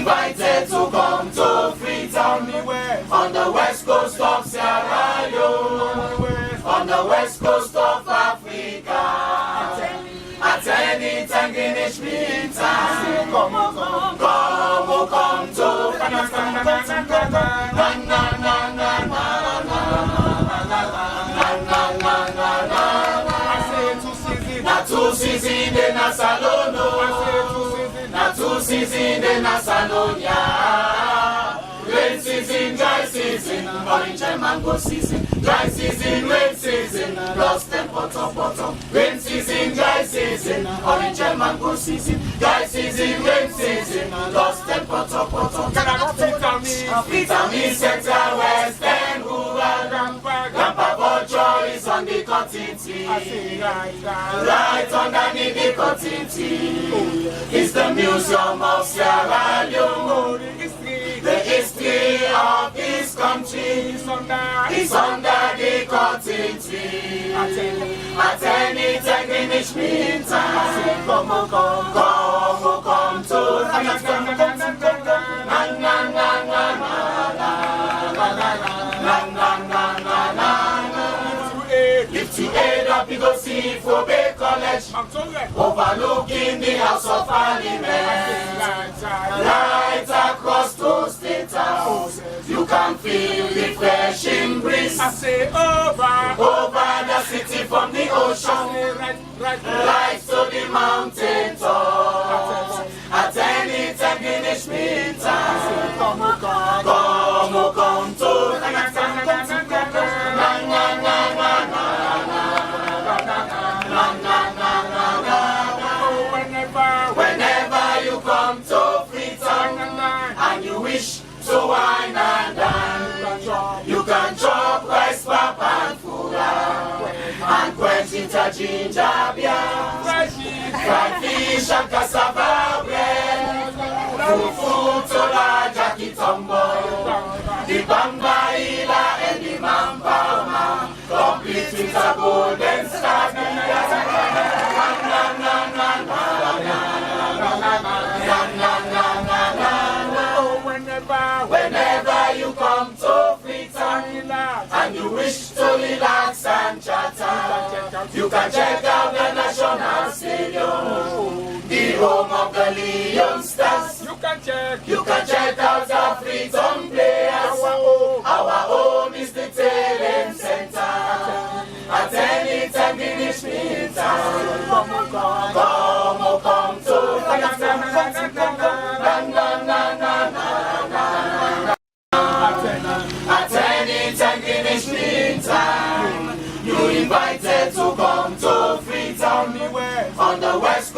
Invited to come to Freetown on the west coast of Sierra Leone, on the west coast of Africa. At any time in each meantime, come to two season de Nasalono. Two season in Nasalonia. Rain season, dry season, orange and mango season. Dry season, rain season, lost and bottom. Rain season, dry season, orange and mango season. Dry season, rain season, lost and bottom. Vitamin Central, West and Rural. Grandpa Vulture is on the cotton tree. Right underneath the cotton tree is the Museum of Sierra Leone. The history of this country is under the cotton tree. At any time in each meantime, come to Lift your head up, you go see for Bay College, overlooking the House of Parliament. Right across to State House, you can feel the refreshing breeze. Over the city from the ocean, right to the mountain tops. At any time in each meantime, come to whenever you come to Freetown and you wish to wine and dine, you can chop rice, pap and fula and quench it a ginger beer, fried fish and cassava bread, fufu tola, jackie tumbo, the bambaila and the mampama, complete with a golden star. Whenever you come to Freetown and you wish to relax and chatter, you can check out the National Stadium, the home of the Leon Stars. You can check out the Freetown players. Our home is the Talent Center. At any time in each meantime, come to At any time in each meantime, you invited to come to Freetown on the west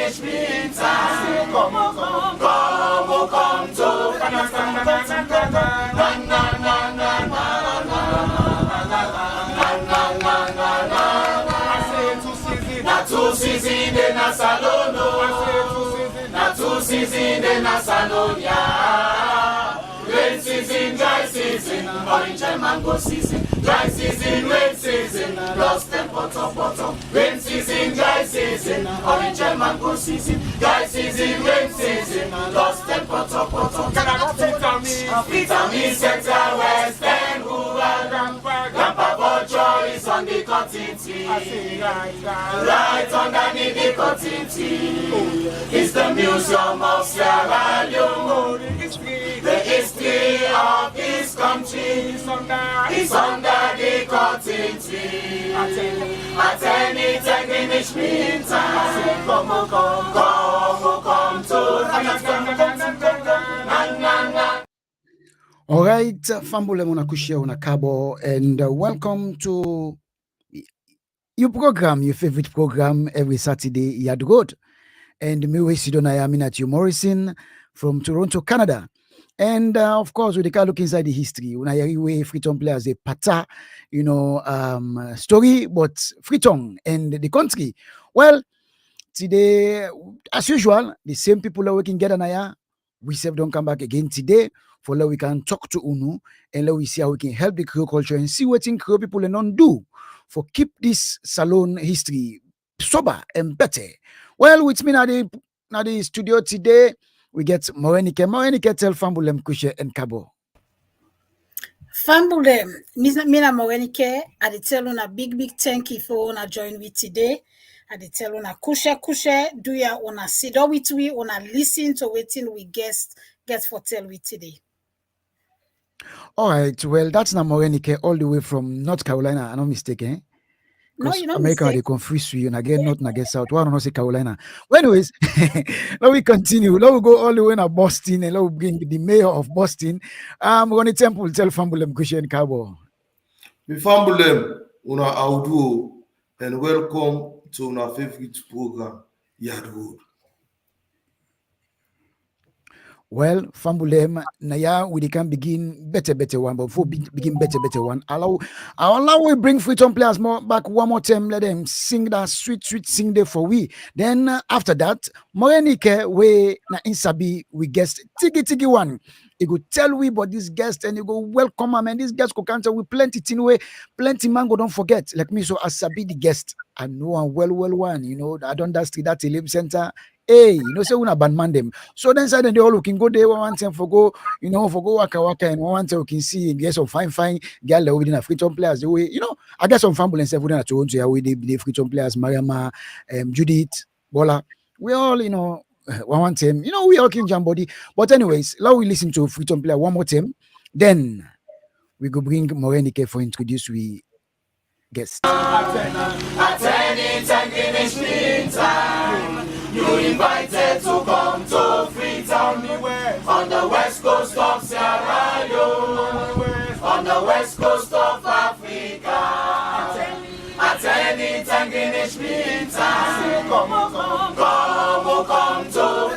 English meantime. Come to two season de na salono, na two season de na salonia. Rain season, dry season, orange and mango season. Dry season, rain season, lost and bottom. Rain season, dry season, orange and mango season. Dry season, rain season, lost and bottom. Vitamin Center, West End, Rural, Grandpa Vulture is on the cotton tree. Right underneath the cotton tree is the Museum of Sierra Leone. The history of this country is under the cotton tree. At any English meantime, come to All right, Fambule Monakushia Unakabo, and welcome to your program, your favorite program, every Saturday, Yard Road. And Miwe Sidona Aminat Morrison from Toronto, Canada. And of course, we can look inside the history. When I Freetown players a pata, story, but Freetown and the country. Well, today, as usual, the same people are working together now. We say don't come back again today. For now, we can talk to UNU and let we see how we can help the Creole culture and see what Creole people and non do for keep this salon history sober and better. Well, with me now the studio today, we get Morenike. Morenike tell Fambulem Kushe and Kabo. Fambulem, mina Morenike, I tell una big thank you for una join me today. I tell una kushe, do ya una sit down with we, una listen to waiting we get for tell we today. All right, well, that's now Morenike all the way from North Carolina. I'm not mistaken. No, you're not America, they confuse you and again, not again South. Why don't I say Carolina? Well, anyways, let me continue. Let me go all the way to Boston and let me bring the mayor of Boston. Ronnie Temple, tell Fambulem Kushe and Kabo. Mi Fambulem, una audio and welcome to our favorite program, Yard Road. Well, Fambulem, Naya, we can begin better one, but before begin better one, allow we bring Freetown players back one more time, let them sing that sweet sing there for we. Then after that, Morenike, we na insabi, we guest tigi one. He go tell we about this guest and you go welcome him and this guest go counter with plenty plenty mango, don't forget. Like me, so as sabi the guest, I know I'm well one, I don't that street that Elim Center. Hey, say una ban them. So then side they all can go there one time for go, for go waka and one time we can see get some fine girl within a Freetown players. The way, I guess some family and stuff within a Toronto with the Freetown players, Mariama, Judith, Bola. We all, one time, we all can jam body. But anyways, now we listen to Freetown player one more time. Then we go bring Morenike for introduce we guest. You invited to come to Freetown on the west coast of Sierra Leone, on the west coast of Africa. At any English meantime, come to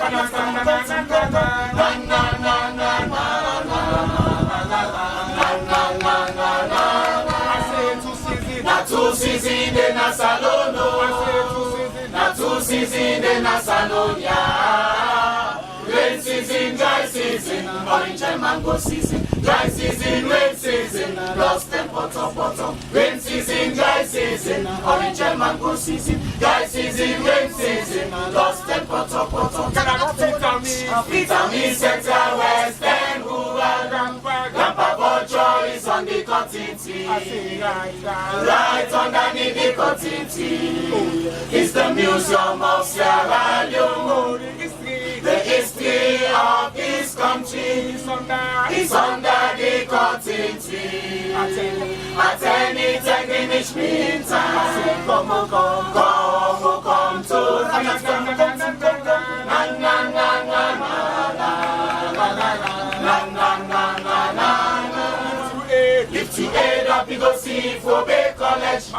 na two season de na salono. Two season de na salonia. Rain season, dry season, orange and mango season. Dry season, rain season, lost and bottom. Rain season, dry season, orange and mango season. Dry season, rain season, lost and bottom. Vitamin Center, West End, Rural, Grandpa Vulture is on the cotton tree. Right underneath the cotton tree is the Museum of Sierra Leone. The history of this country is under the cotton tree. At any English meantime, come to lift your head up, you go see Kobe College,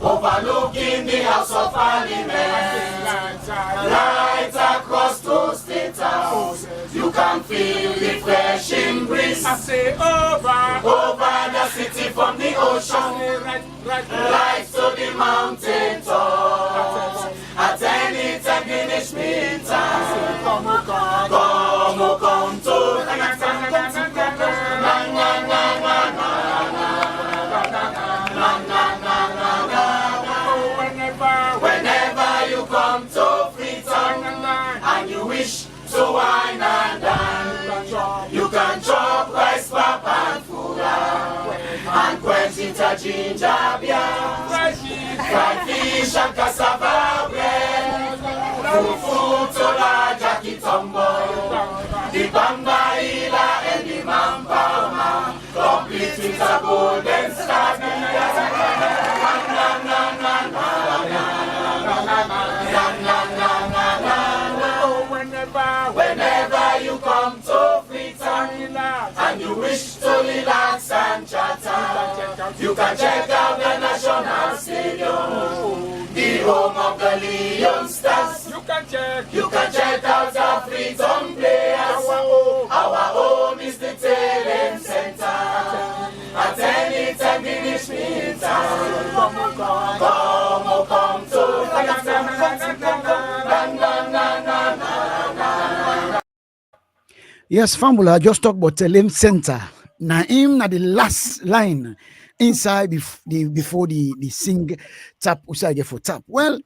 overlooking the House of Parliament. Right across those state house, you can feel the refreshing breeze. I say over the city from the ocean, right to the mountain top. At any time, finish me time. Come to whenever you come to Freetown and you wish to wine and dine, you can chop rice, pap and fura and quench it a ginger beer, fried fish and cassava bread, fufu to la Jackie Tomboy, the Bambaila and the Mampama, complete with a golden star. Whenever you come to Freetown and you wish to relax and chatter, you can check out the National Stadium, the home of the Leon Stars. You can check out the Freetown players. Our home is the Talent Center. At any time, finish me time. Come to Yes, Fambula just talk about Talent Center. Now him na the last line inside before the sing tap usage for tap. Well,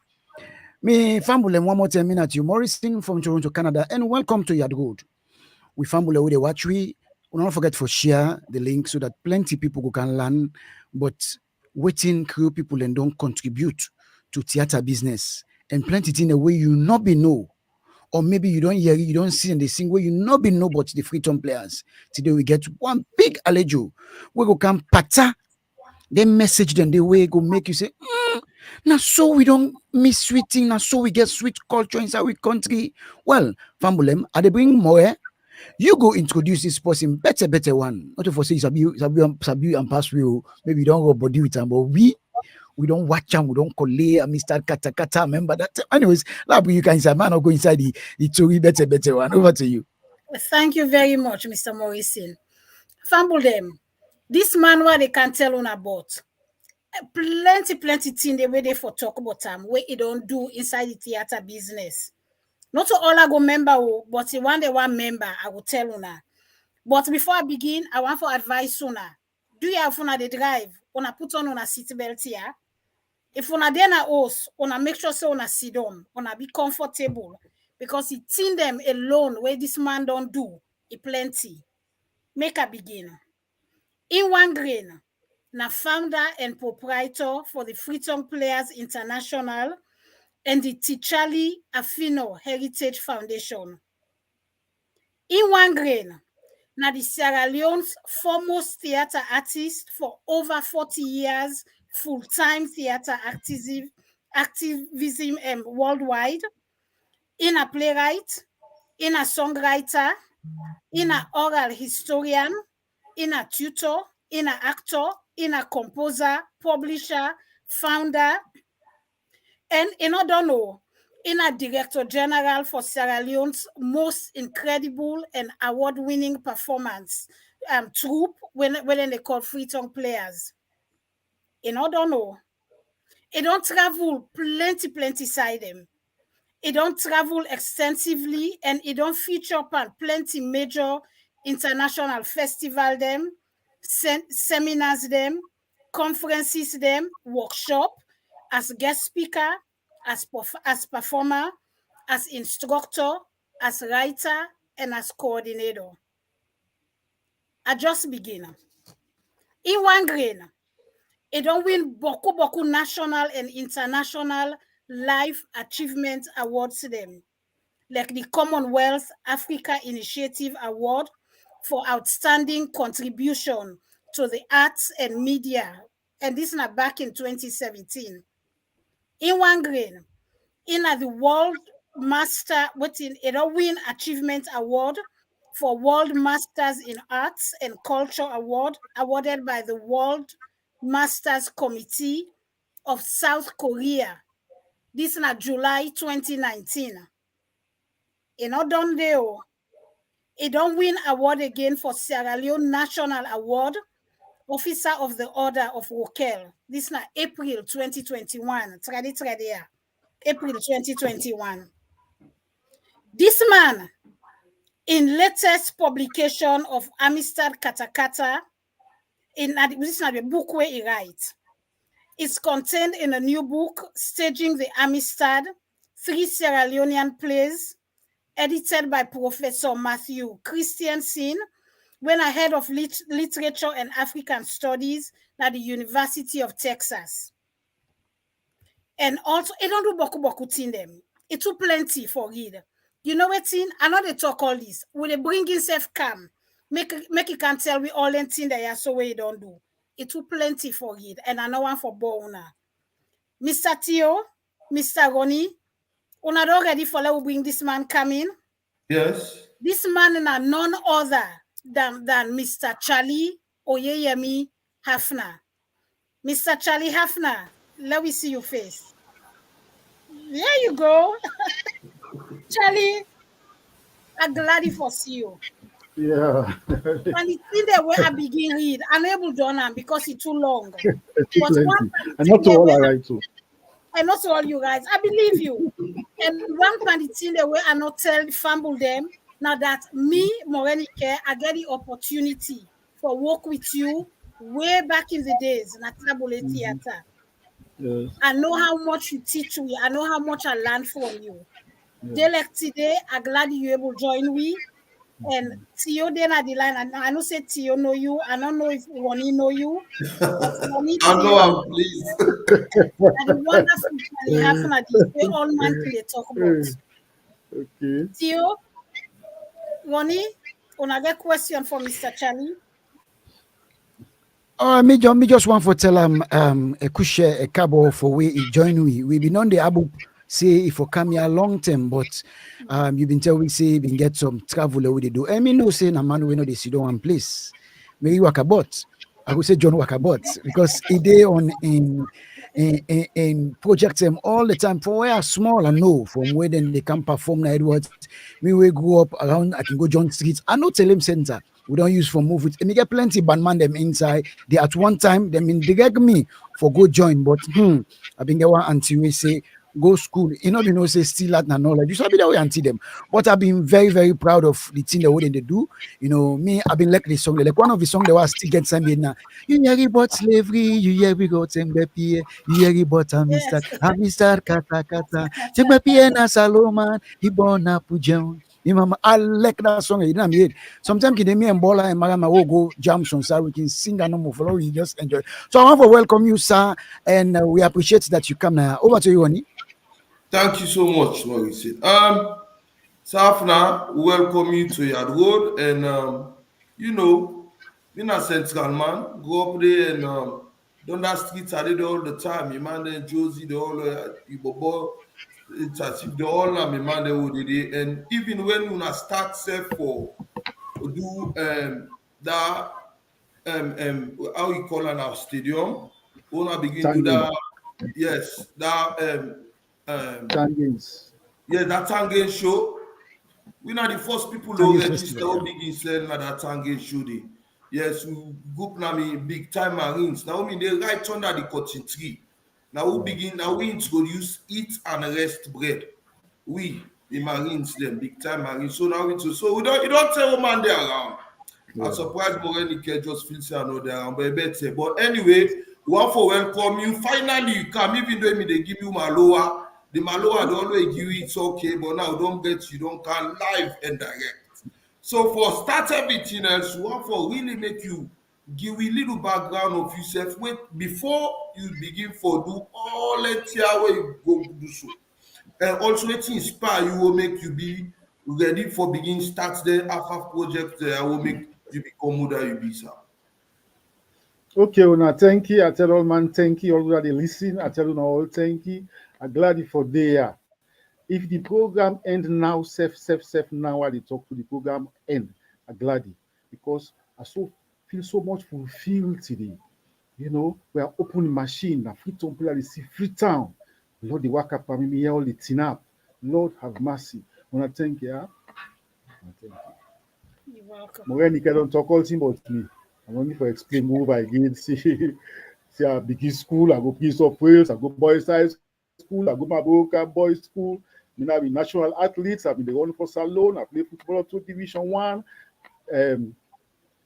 me Fambula one more 10 minutes. You Morrison from Toronto, Canada, and welcome to Yard Road. We Fambula with the watch we don't forget for share the link so that plenty people can learn, but waiting crew people and don't contribute to theater business and plenty in a way you not be know. Or maybe you don't hear, you don't see in the same way, you not be know about the Freetown players. Today we get one big alejo. We go come pata, then message them the way go make you say, now so we don't miss sweet thing, now so we get sweet culture inside our country. Well, Fambulem, are they bring more? You go introduce this person, better one. Not for say sabi and pass through. Maybe you don't go body with them, but we don't watch them, we don't collate and Mr. Kata. Remember that. Anyways, Labu, you can inside man or go inside the Tory better one. Over to you. Thank you very much, Mr. Morrison. Fumble them. This man what they can tell on about. Plenty thing they wait for talk about them where it don't do inside the theater business. Not all I go member, but the one member I will tell una. But before I begin, I want to advise una. Do you have una the drive? Una put on a seatbelt here. If una dey na house, una make sure so una sit down, una be comfortable because it in them alone where this man don't do it plenty. Make a begin. In one grain, na founder and proprietor for the Freetown Players International and the Chali Afna Heritage Foundation. In one grain, na the Sierra Leone's foremost theater artist for over 40 years, full-time theater activism worldwide, in a playwright, in a songwriter, in a oral historian, in a tutor, in a actor, in a composer, publisher, founder, and in a director general for Sierra Leone's most incredible and award-winning performance troupe when they call Freetown Players. It don't travel plenty side them. It don't travel extensively and it don't feature upon plenty major international festival them, seminars them, conferences them, workshop, as guest speaker, as performer, as instructor, as writer, and as coordinator. I just begin. In one grain, it don't win boku national and international life achievement awards them, like the Commonwealth Africa Initiative Award for outstanding contribution to the arts and media, and this is back in 2017. In one grain, in the World Master, it win Achievement Award for World Masters in Arts and Culture Award, awarded by the World Masters Committee of South Korea. This is July 2019. You know, don't they? He don't win award again for Sierra Leone National Award, Officer of the Order of Wokel. This is April 2021. April 2021. This man, in latest publication of Amistad Katakata, this is the book where he writes. It's contained in a new book, Staging the Amistad, 3 Sierra Leonean plays, edited by Professor Matthew Christiansen, when I head of literature and African studies at the University of Texas. And also, it don't do boku in them. It too plenty for read. You know what, thing? I know they talk all this. Will they bring in self calm? Make it can tell we all and thing that you so way don't do. It too plenty for read. And I know one for Bona. Mr. Tio, Mr. Ronnie, una don't ready for let we bring this man come in? Yes. This man is none other than Mr. Chali Oyeyemi Haffner. Mr. Chali Haffner, let me see your face. There you go. Chali, I'm glad for see you. Yeah. And it's in the way I begin read. I'm able to do because it's too long. But one and not all I write to. And not all you guys. I believe you. And one pan it's in the way I not fumble them. Now that me, Morenike, I get the opportunity for work with you way back in the days in a Tabule Theater. Yes. I know how much you teach me. I know how much I learned from you. They like today, I'm glad you able to join me. And Tio then at the line, I know say Tio know you. I don't know if Ronnie know you. Ronnie, I know I'm pleased. and the wonderful Chali Haffner, they all man they talk about. Okay. Tio, Ronnie, I get question for Mr. Chali. Me just want to tell him a kushe a cabo for we join we been on the abu say if you come here long term, but you've been telling we say you been get some travel we they do. I mean no say na man we know they sit down one place. Maybe Wakabot. I would say John Wakabot because he day on in project them all the time for where small I know from where then they can perform na Edwards. Me we grow up around I can go John Street. I know tell him center. We don't use for move it. And me get plenty bandman them inside. They at one time they mean direct me for go join, but I been get one until we say go school. You know say still at na knowledge. You saw be that way anti them. But I've been very, very proud of the thing the way they do. You know, me, I've been like this song. Like one of the song they was still get some now. You hear about slavery, you hear we got Mbepi, you hear about Amistad, Amistad kata kata. Mbepi na Salomon, he born up Pujon. I like that song. You know what I mean? Sometimes me and Bola and Marama will go jam some so we can sing and no more follow. We just enjoy. So I want to welcome you, sir, and we appreciate that you come now. Over to you, Oni. Thank you so much, Maurice. Afna, welcome you to Yard Road, and you know, being a central man, go up there and down that street I did all the time. You man and Josie, the all you bobo, the all my man they would did, and even when we start self for do that how you call it our stadium, we begin to do that. Yes, that Tangents. yeah, that Tangen show. We not the first people who register who begin selling at that Tangen show. Yes, we go now me big time marines. Now we they right under the cotton tree. Now we begin now we introduce eat and rest bread. We the marines them big time marines. So now we so we don't you don't tell man they around. I'm surprised Morenike just feels another around, but better. But anyway, we want to welcome you. Finally, you come even though they give you Maloa. The Maloa don't always give you it's okay, but now don't bet you don't come live and direct. So for start everything else, we want to really make you give a little background of yourself. Wait before you begin for do all that way you go do so. And also it inspire you will make you be ready for begin start the AFAF project. I will make you become who that you be, sir. Okay, Una, thank you. I tell all man, thank you. All that they listen, I tell you all, thank you. I'm glad for there. If the program end now, safe now, while they talk to the program end, I'm glad because I feel so much fulfilled today. You know, we are opening machine. Now Freetown player see Freetown. Lord, the work up me here all the tin up. Lord have mercy. When I thank you, I thank you. You're welcome. Morenica don't talk all thing about me. I'm only for explain move again. See I begin school, I go Prince of Wales, I go boys high school, I go Maboka boys school. I be national athletes, I've been the one for Salone, I play football to Division One.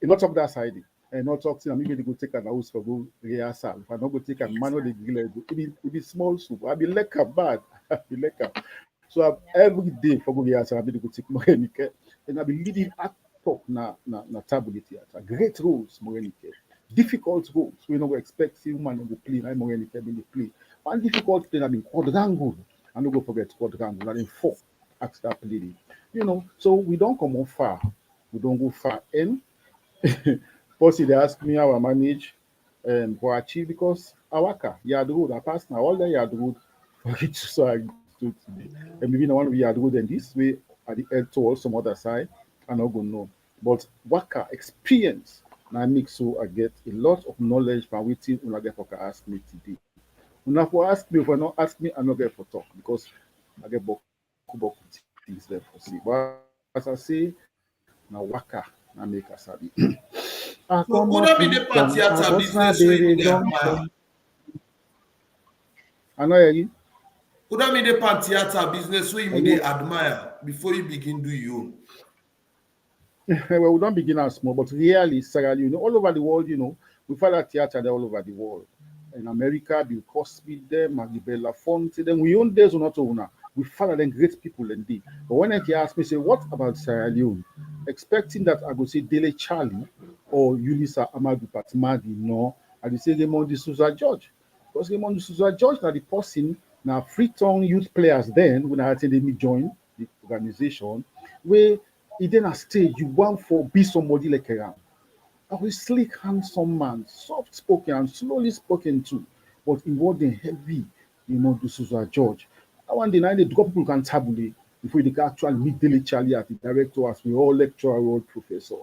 Not talk that side. And not talk to maybe they go take an house for go rehearsal. If I not go take a manual the grill, it be small soup. I be like a bad. I be like a so every day for go rehearsal, I be go take Morenike. And I be leading actor na tablet theater. Great roles, Morenike. Difficult roles. We don't expect human to play like Morenike be the play. One difficult play I mean quadrangle. I don't go forget quadrangle. I mean four acts that play. You know, so we don't come on far. We don't go far. And first, they ask me how I manage for achieve because I work yard road. I pass now all the yard road for it so I do today. And maybe I want to be yard road and this way at the end towards some other side. I not gonna know. But worker experience now make so I get a lot of knowledge from waiting when I get for ask me today. When for ask me, if I not ask me, I not get for talk because I get boku things there for see. But as I say, now worker now make us sabi. I So come could up that be Freetown, the part I theater bust my business where you baby dey junction. admire? I know you. Could that be the part theater business where you You dey know, admire before you begin do your own? well, we don't begin as small, but really, Sarah, you know, all over the world, you know, we find that theater there all over the world. In America, Bill Cosby, them, Magibella Fonte, them. We own days or not owner. We follow them great people indeed. But when they ask me, say, what about Sierra Leone? Expecting that I go say Dele Charlie or Ulisa Amadou Patimadi, no, I dey say Raymond de Souza George. Because Raymond de Souza George, now the person, now Freetown youth players then, when I attended me join the organization, where he then a stage, you want for be somebody like around. A slick, handsome man, soft spoken and slowly spoken too, but involved in heavy, you know, this is George. I want the night the people can tabulate before they can actually meet Daily Charlie as the director, as we all lecturer, all professor.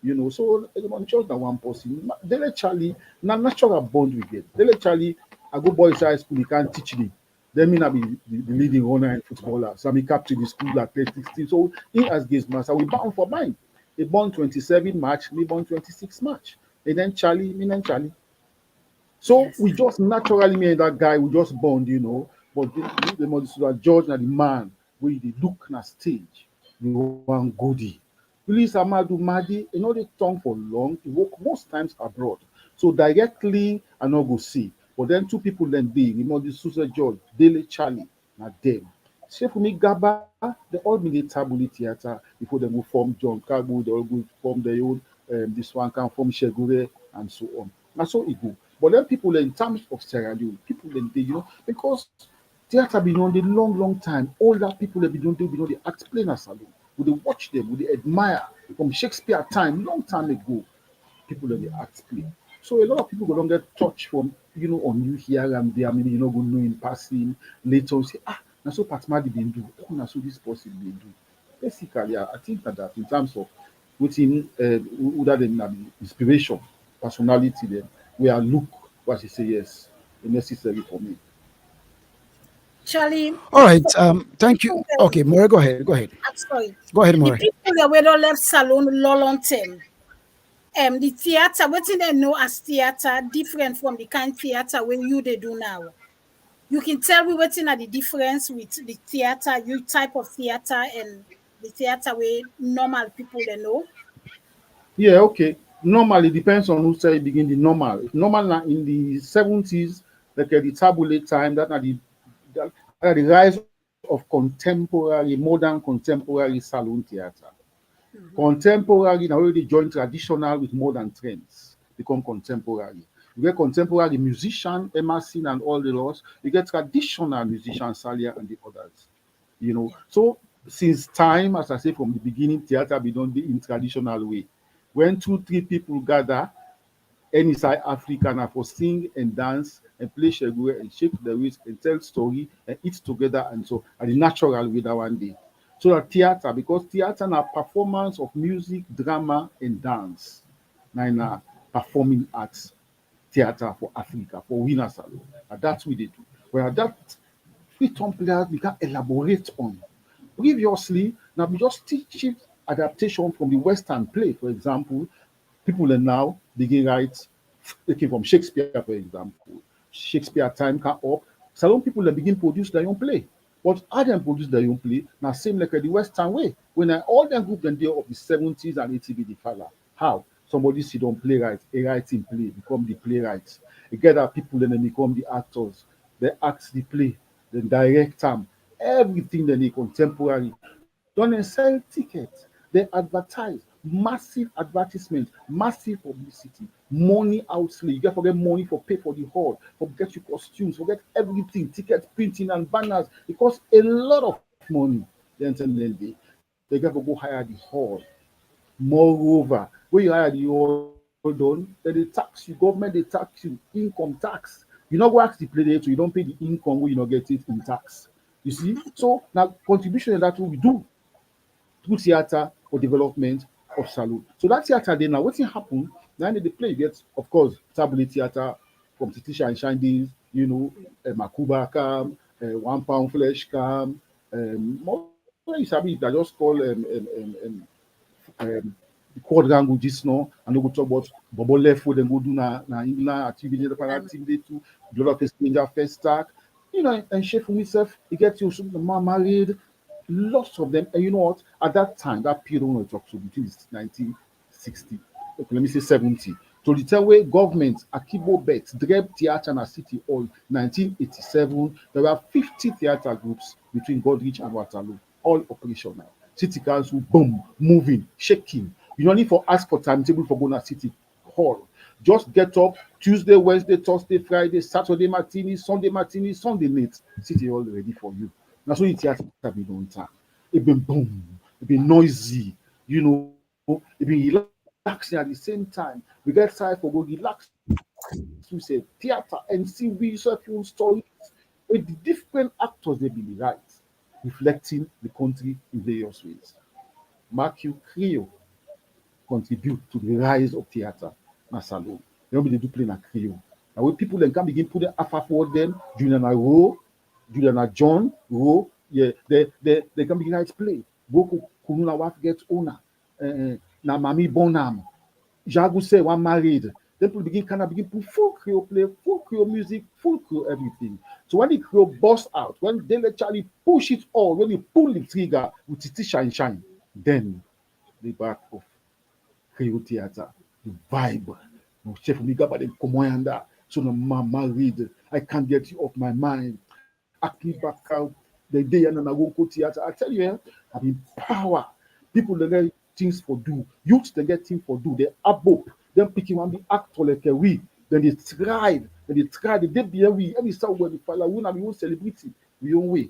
You know, so everyone just that one person. Daily Charlie, na natural bond we get. Daily Charlie, I go boys high school, he can't teach me. Then me na be the leading runner and footballer. So I captain the school athletics team. So he as games master, we bound for mine. He born 27 March, me born 26 March. And then Charlie, me and Charlie. So Yes. we just naturally me and that guy, we just bond, you know. But the Mother George and the man, we they look na stage, we want goodie. Police Amadou Madi, you know, they tongue for long, he work most times abroad. So directly, I not go see. But then two people then be, you know, the Susan George, Daily Charlie, na them. Say for me, Gaba, they all be the tabuli theater before they go form John Cargo, they all go form their own. This one can form Shegure and so on. And so it go. But then people in terms of Sierra Leone, people then they, you know, because theater been on the long, long time. All that people have been on, they been on the act playing as salon. Would they watch them? Would they admire from Shakespeare time, long time ago? People that they act play. So a lot of people go don't get touch from you know on you here and there. Maybe you know go know in passing later. Say that's so Patmadi been do. Oh, that's so this person been do. Basically, I think that in terms of within other than inspiration, personality, then we are look what she say yes, necessary for me. Charlie, All right. Thank you. people Okay, More, go ahead. Go ahead. I'm sorry. Go ahead, The More. people that we don't left salon long term. The theater, what they know as theater different from the kind theater where you they do now. You can tell we waiting at the difference with the theater, you type of theater and the theater where normal people they know. Yeah, okay. Normally depends on who say begin the normal. If normal na in the 70s, like the tabulate time, that are the rise of modern contemporary saloon theater. Contemporary now already join traditional with modern trends, become contemporary. You get contemporary musician, Emerson and all the laws. You get traditional musician, Salia and the others. You know, so since time, as I say from the beginning, theater be done in traditional way. When two, three people gather, any side African are for sing and dance and play shagure and shake the waist and tell story and eat together and so and the natural way that one day. So that theater, because theater na performance of music, drama, and dance. Na performing arts. theater for Africa, for winner salon. And that's what they do. Where that Freetown players we can elaborate on. Previously, now we just teach it adaptation from the Western play, for example. People are now begin write, they came from Shakespeare, for example. Shakespeare time can up. Salon people that begin produce their own play. But how them produce their own play, now same like the Western way. When all them group then there of the 70s and 80s be the father. How? Somebody sit on playwright, a writing play, become the playwrights. You get that people then they become the actors. They act the play, then direct them. Everything then they contemporary. Don't they sell tickets. They advertise. Massive advertisement, massive publicity, money outlay. You get forget money for pay for the hall, forget your costumes, forget everything, ticket printing and banners. It costs a lot of money. Then they get to go hire the hall. Moreover, when you hire the hall done, then they tax you, government they tax you, income tax. You not go ask the play there, so you don't pay the income where you not get it in tax. You see? So now contribution that we do through theater for development of salute. So that theater then now what's happen? Now the play gets, of course, tablet theater from Titisha and Shine days, you know, Makuba cam, 1 pound flesh cam, more you sabi that just call quadrangle just now and we go talk about Bobo left for them go do na England activity the activity to develop a stranger first start, you know, and share for myself, it gets you some married. Lots of them, and you know what? At that time, that period when we talk to between 1960, okay, let me say 70. So the time where government Akibo Bet, Dreb Theatre and City Hall, 1987, there were 50 theatre groups between Godrich and Waterloo, all operational. City Council, boom, moving, shaking. You don't need to ask for timetable for going to City Hall. Just get up Tuesday, Wednesday, Thursday, Friday, Saturday martini, Sunday night. City Hall ready for you. That's what the theater have been on time. It been boom, it been noisy, you know, it been relaxing at the same time. We get time for go relax. We say theater and see research stories with the different actors they be right, reflecting the country in various ways. Matthew Creole contribute to the rise of theater na salon. They don't be do play na Creole. Now when people then can begin put the alpha for them, Juliana Rowe, Juliana John, Rowe, yeah, they can begin to play. Boku Kununa Waf get owner. Na Mami Bonham. Jagu say one married. Then people begin put full Creole play, full Creole music, full Creole everything. So when the Creole burst out, when they let Chali push it all, when they pull the trigger with Titi Shine, then the back of Creole theater, the vibe. No chef Miga but the commanda. So no mama read, I can't get you off my mind. Acne back out the day and I won't go theater. I tell you, I mean power. People they get things for do. Youth they get things for do. They above them picking one the actor like a we. Then they tried. They be every side where the fella we not be celebrity. We own way.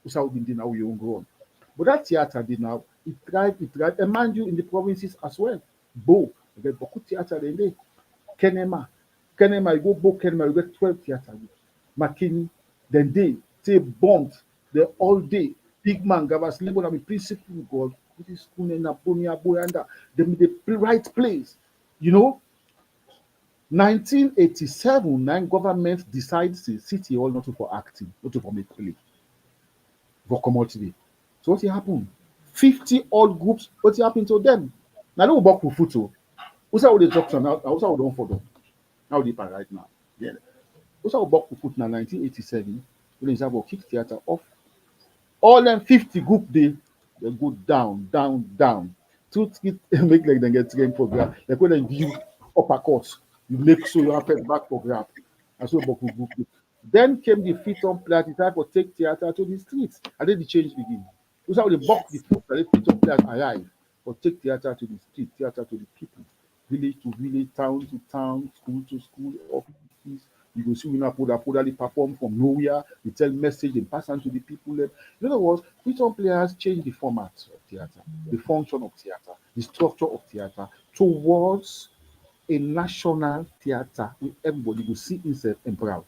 That's how we did now we own go on. But that theater did now it tried. And mind you in the provinces as well. Bo, they get beaucoup theater in there. Kenema, you go Bo Kenema, you get 12 theater. McKinney, then they say bond, they all day. Big man, Gavas Lebo, I mean, principal God, which is Kunena, Bonia, Boyanda, they right place. You know, 1987, government decides the city all not for acting, not for make play, for commodity. So what happened? 50 old groups, what happened to them? Now, don't work with photo. Who's how they talk to now? Who's how don't follow? How they are right now? Yeah. Who's how work with photo now? 1987, when they have a kick theater off. All them 50 group they go down. Two make like they get trained for grab. Like when they view upper course, you make so you have back for grab. And so work with group. Then came the Freetown players, the time for take theater to the streets. And then the change begin. Who's how they buck the foot and the Freetown players arrive. Or take theater to the street, theater to the people, village to village, town to town, school to school, office. You go see we now they perform from nowhere, they tell message, they pass on to the people. In other words, Freetown players change the format of theater, the function of theater, the structure of theater towards a national theater where everybody will see himself and proud.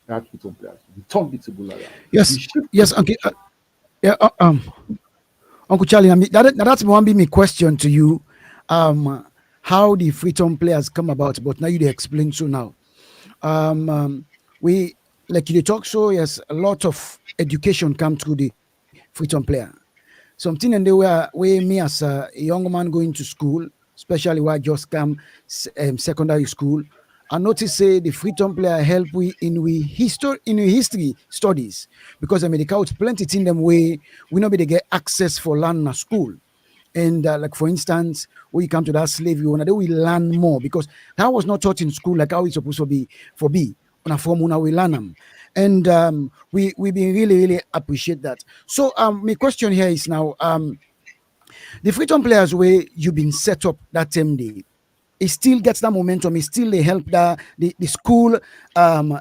That's Freetown players. We turn it to Bulala. Yes, okay. Uncle Charlie, I mean, that's one be my question to you. How how the Freetown players come about, but now you explain so now. We like you talk so yes, a lot of education come through the Freetown player. Something and they were me as a young man going to school, especially where I just come secondary school. I notice say the Freetown player help we history studies because I mean the couch plenty in them way we not be they get access for land in a school. And like for instance, when you come to that slavery, when they we learn more because that was not taught in school like how it's supposed to be for B on a formula we learn them, and we been really appreciate that. So my question here is now the Freetown players where you've been set up that same day. It still gets that momentum. It still they help the school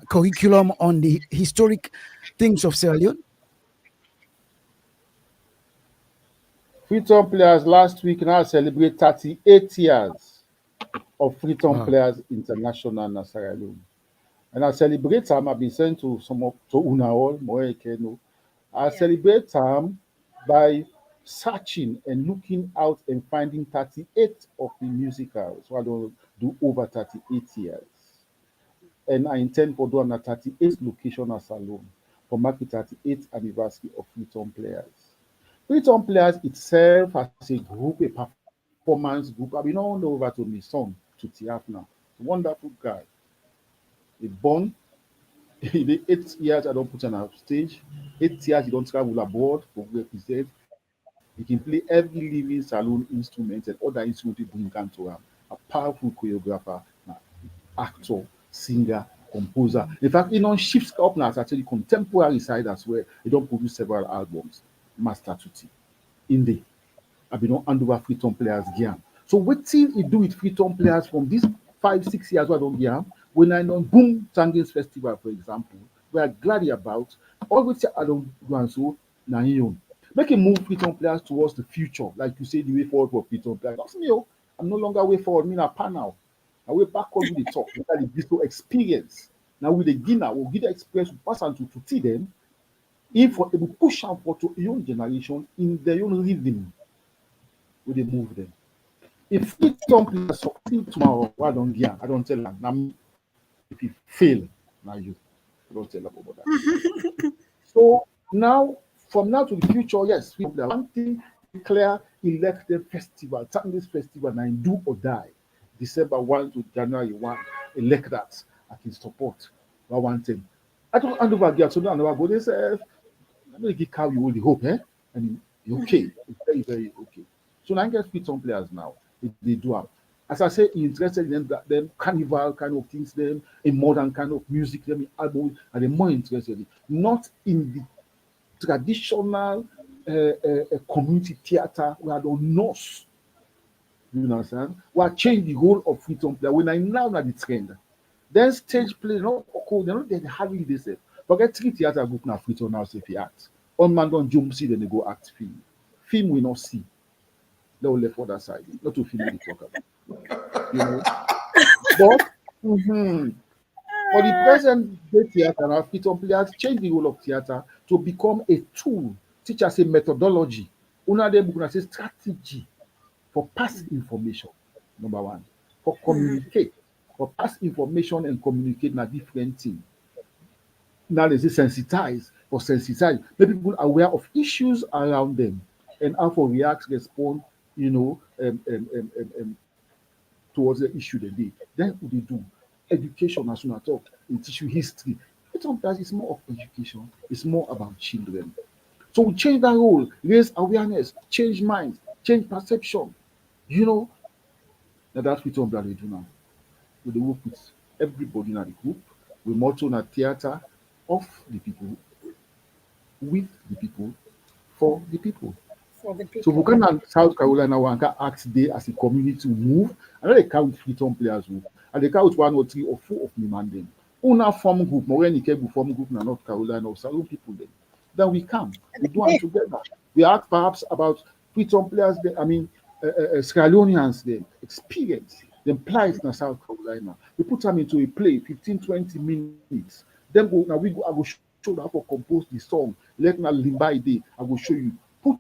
curriculum on the historic things of Sierra Leone. Freetown players last week now celebrate 38 years of Freetown Wow. Players International in Sierra Leone. And I celebrate time I've been sent to some of to Una all, Moekeno. I celebrate time by searching and looking out and finding 38 of the musicals. So I don't do over 38 years. And I intend for doing a 38th location as alone for mark the 38th anniversary of Freetown Players. Freetown Players itself as a group, a performance group. I've been all over to my son, to Afna. Wonderful guy. He born in the 8 years I don't put on a stage. 8 years he don't travel abroad for represent. He can play every living saloon instrument and other instruments we bring to him. A powerful choreographer, actor, singer, composer. In fact, he don't shift up now actually contemporary side as well. He don't produce several albums. Master Tutti. In the I've been on hand over Freetown Players game. So what thing he do with Freetown Players from these 5, 6 years I don't game, when I know Boom Tangens Festival, for example, we are glad about all which I don't do and so now you make him move Freetown Players towards the future, like you say the way forward for Freetown Players. That's me, oh. I'm no longer way forward, me na pan now. I way backward with the talk, with the digital experience. Now with the Guinea, we'll get the experience to pass on to see them. If we able push out for to young generation in their own rhythm, will they move them? If Freetown Players succeed tomorrow, why don't yeah, I don't tell them. Now if you fail, now you don't tell them about that. So now, from now to the future, yes, we have one thing declare elected festival, Tanges Festival, and do or die. December 1 to January 1, elect that. I can support. One thing. I don't hand over again, so now I go, they say, I'm going to give Cow you all the hope, eh? And it's okay. It's very okay. So now I get fit some players now. They do have. As I say, interested in them carnival kind of things, them in modern kind of music, them in albums, and they're more interested in not in the traditional community theater where I don't know. You understand? We are change the whole of Freetown Player. When I now know the trend, then stage play, no, they're not there hardly they say. Forget 3 theater group now Freetown now say if you act. On man don't jump see then they go act film. Film we not see. They will left for that side. Not to film we talk about. You know. But for the present day theater now, Freetown Players change the role of theater to become a tool. Teach us a methodology. Una de book say strategy for pass information. Number one. For communicate. For pass information and communicate na different thing. Now they say sensitize or sensitize. Make people aware of issues around them and how to react, respond, you know, towards the issue they did. Then what they do? Education as soon as talk, in tissue history. Sometimes it's more of education, it's more about children. So we change that role, raise awareness, change minds, change perception. You know, now that's what we do now. We work with everybody in the group. We motto na theater of the people, with the people, for the people. For the So people. we can South Carolina one can act there as a community move, and then they count Freetown Players move, and they count 1 or 3 or 4 of me man them. Una form group, more when you form group in North Carolina or Salon people then we come, we do it together. We ask perhaps about Freetown Players, I mean, Sierra Leoneans, the experience, the plight in South Carolina. We put them into a play, 15-20 minutes. Then go now I will show you how to compose the song. Let na limbai day. I will show you. Put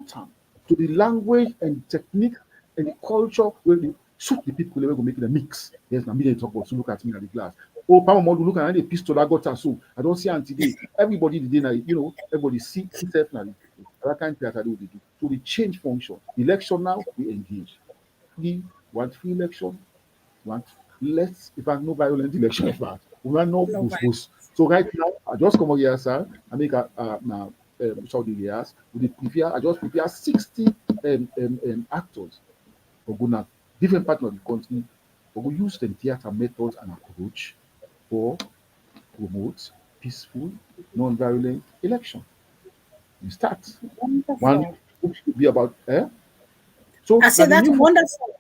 to the language and technique and the culture where they suit the people where go make the mix. Yes, now me they talk about, so look at me at the glass. Oh, Papa Modu look at the pistol I got so I don't see until today. Everybody the day now, everybody see itself now. That kind of theater they do. So we change function. Election now we engage. We want free election, want less if I no violent election in fact. We want no No boost. So right now I just come over here, sir. I make a now Saudi years with the prepare. I just prepare 60 actors for gonna different part of the country. For go use the theater methods and approach for promote peaceful, non-violent election. We start. One Wonderful. should be about so I now say the that's new wonderful.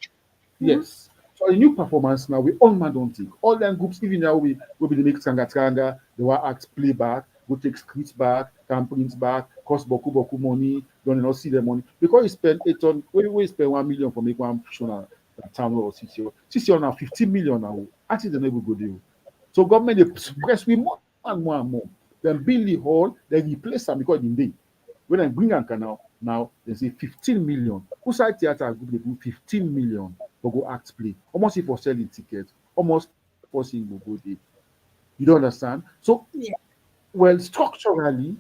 yes. So the new performance now we all man don't take. All them groups, even now we be the make tranga, they will act playback, go take scripts back, campaigns back, cost boku money, don't not see the money. Because you spend 8 on we spend 1 million for make one show na town or city. City now 15 million now. Actually the never go deal. So government they press we more and more and more. Then build the hall, then replace them because in day. When I bring an canal now, they say 15 million. Outside theater group they do 15 million for go act play. Almost if for selling tickets, almost forcing go there. You don't understand? So Yeah. well structurally,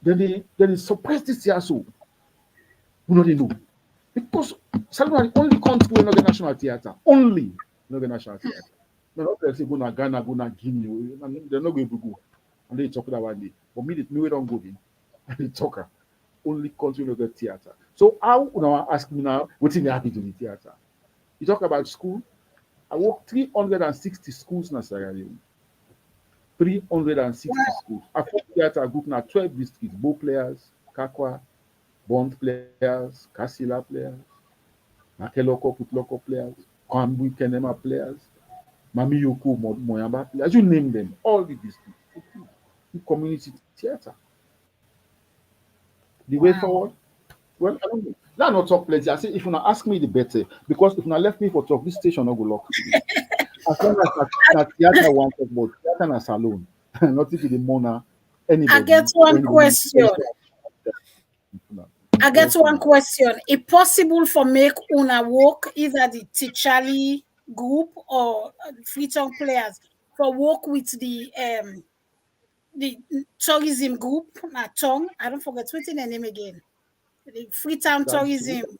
then they suppress this year so we don't know. Because Salman only country we not the national theater. Only not the national theater. No, not let's say go na Ghana, go na Guinea. They're not going to go. And they talk that one day. But me we don't go in. And they talk only country no get theater. So how now ask me now what's happen to the theater? You talk about school. I work 360 schools in Sierra Leone. 360 schools. I form theater group now 12 districts, Bo players, Kakwa, Bond players, Kasila players, Makeloko, Putloko players, Kwambu Kenema players, Mami Yoko Moyamba players, you name them, all the districts. Community theater. The way forward, well, I don't know. Now not talk plenty. I say if you not ask me the better, because if you not left me for talk, this station not go lock today. As long as that theater want talk about theater and salon, not if the mona I get anybody or one anybody. question. I get Yes, one ma'am. question. Is possible for make una work either the Chali group or Freetown players for work with the tourism group, Tongue. I don't forget what's the name again. The Freetown Dance troupe, tourism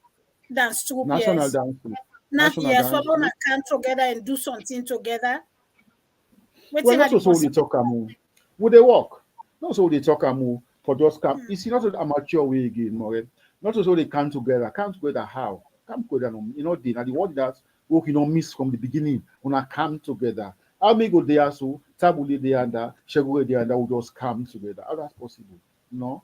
dance troupe, national yes. dance troupe, Not national yes, for dance una troupe. come together and do something together. Well, Waiting at not the also they possible. talk amu. Would they work? Not so they talk amu for just come. You see, not an amateur way again, more. Not also they come together. Come together how? Come together, no. They now the word that work miss from the beginning. When I come together, how me go there so tabule there and that, shegure there and that will just come together. How that's possible? No.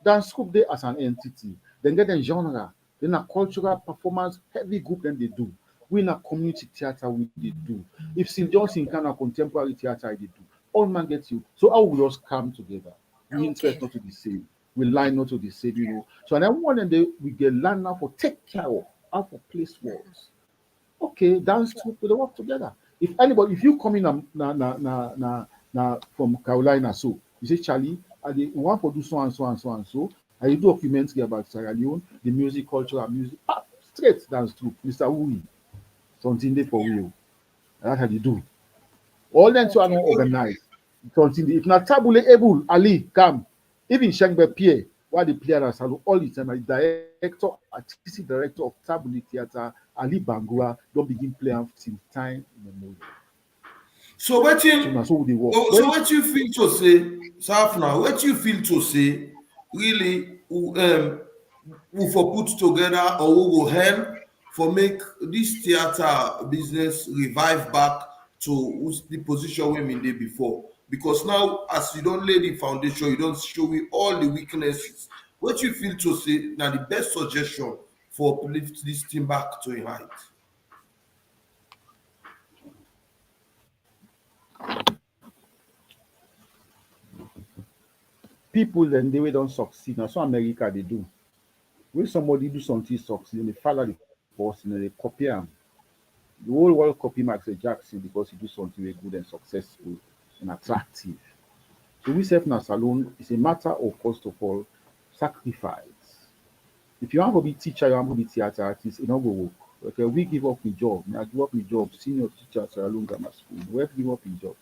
Then scoop there as an entity. Then get a genre. Then a cultural performance heavy group. Then they do. We in a community theater we they do. If St. Johnson kind of contemporary theater they do. All man gets you. So how we just come together. We Okay. interest not to the same. We line not to the same. So and then one and they we get land now for take care of how for place works. Okay, dance troupe they work together. If you come in from Carolina, so you say Charlie, we want to do so and so and so and so, and you do documentary about Sierra Leone, the music culture and music, straight dance troupe, Mr. Wooey, something there for real. That's how they do. All them two are Okay. not organized. Something if not tabule able, Ali, come. Even Shengbe Pierre, while the player as all the time, the director, artistic director of Tabule Theatre, Ali Bangura, don't begin playing since time immemorial. So what So now you so they work. so what you feel to say, Safna, what you feel to say, really, who for put together or who will help for make this theater business revive back to the position we in there before. Because now, as you don't lay the foundation, you don't show me all the weaknesses. What you feel to say now the best suggestion for lift this team back to a height. People then they don't succeed. Now so America they do. When somebody do something succeed, and they follow the person and they copy him. The whole world copy Michael Jackson because he do something very good and successful and attractive. So we self now salon is a matter of first of all sacrifice. If you want to be teacher, you want to be theater artist, it not go work. Okay, we give up the job. I give up the job. Senior teacher, Sarah Grammar School. We have to give up the job.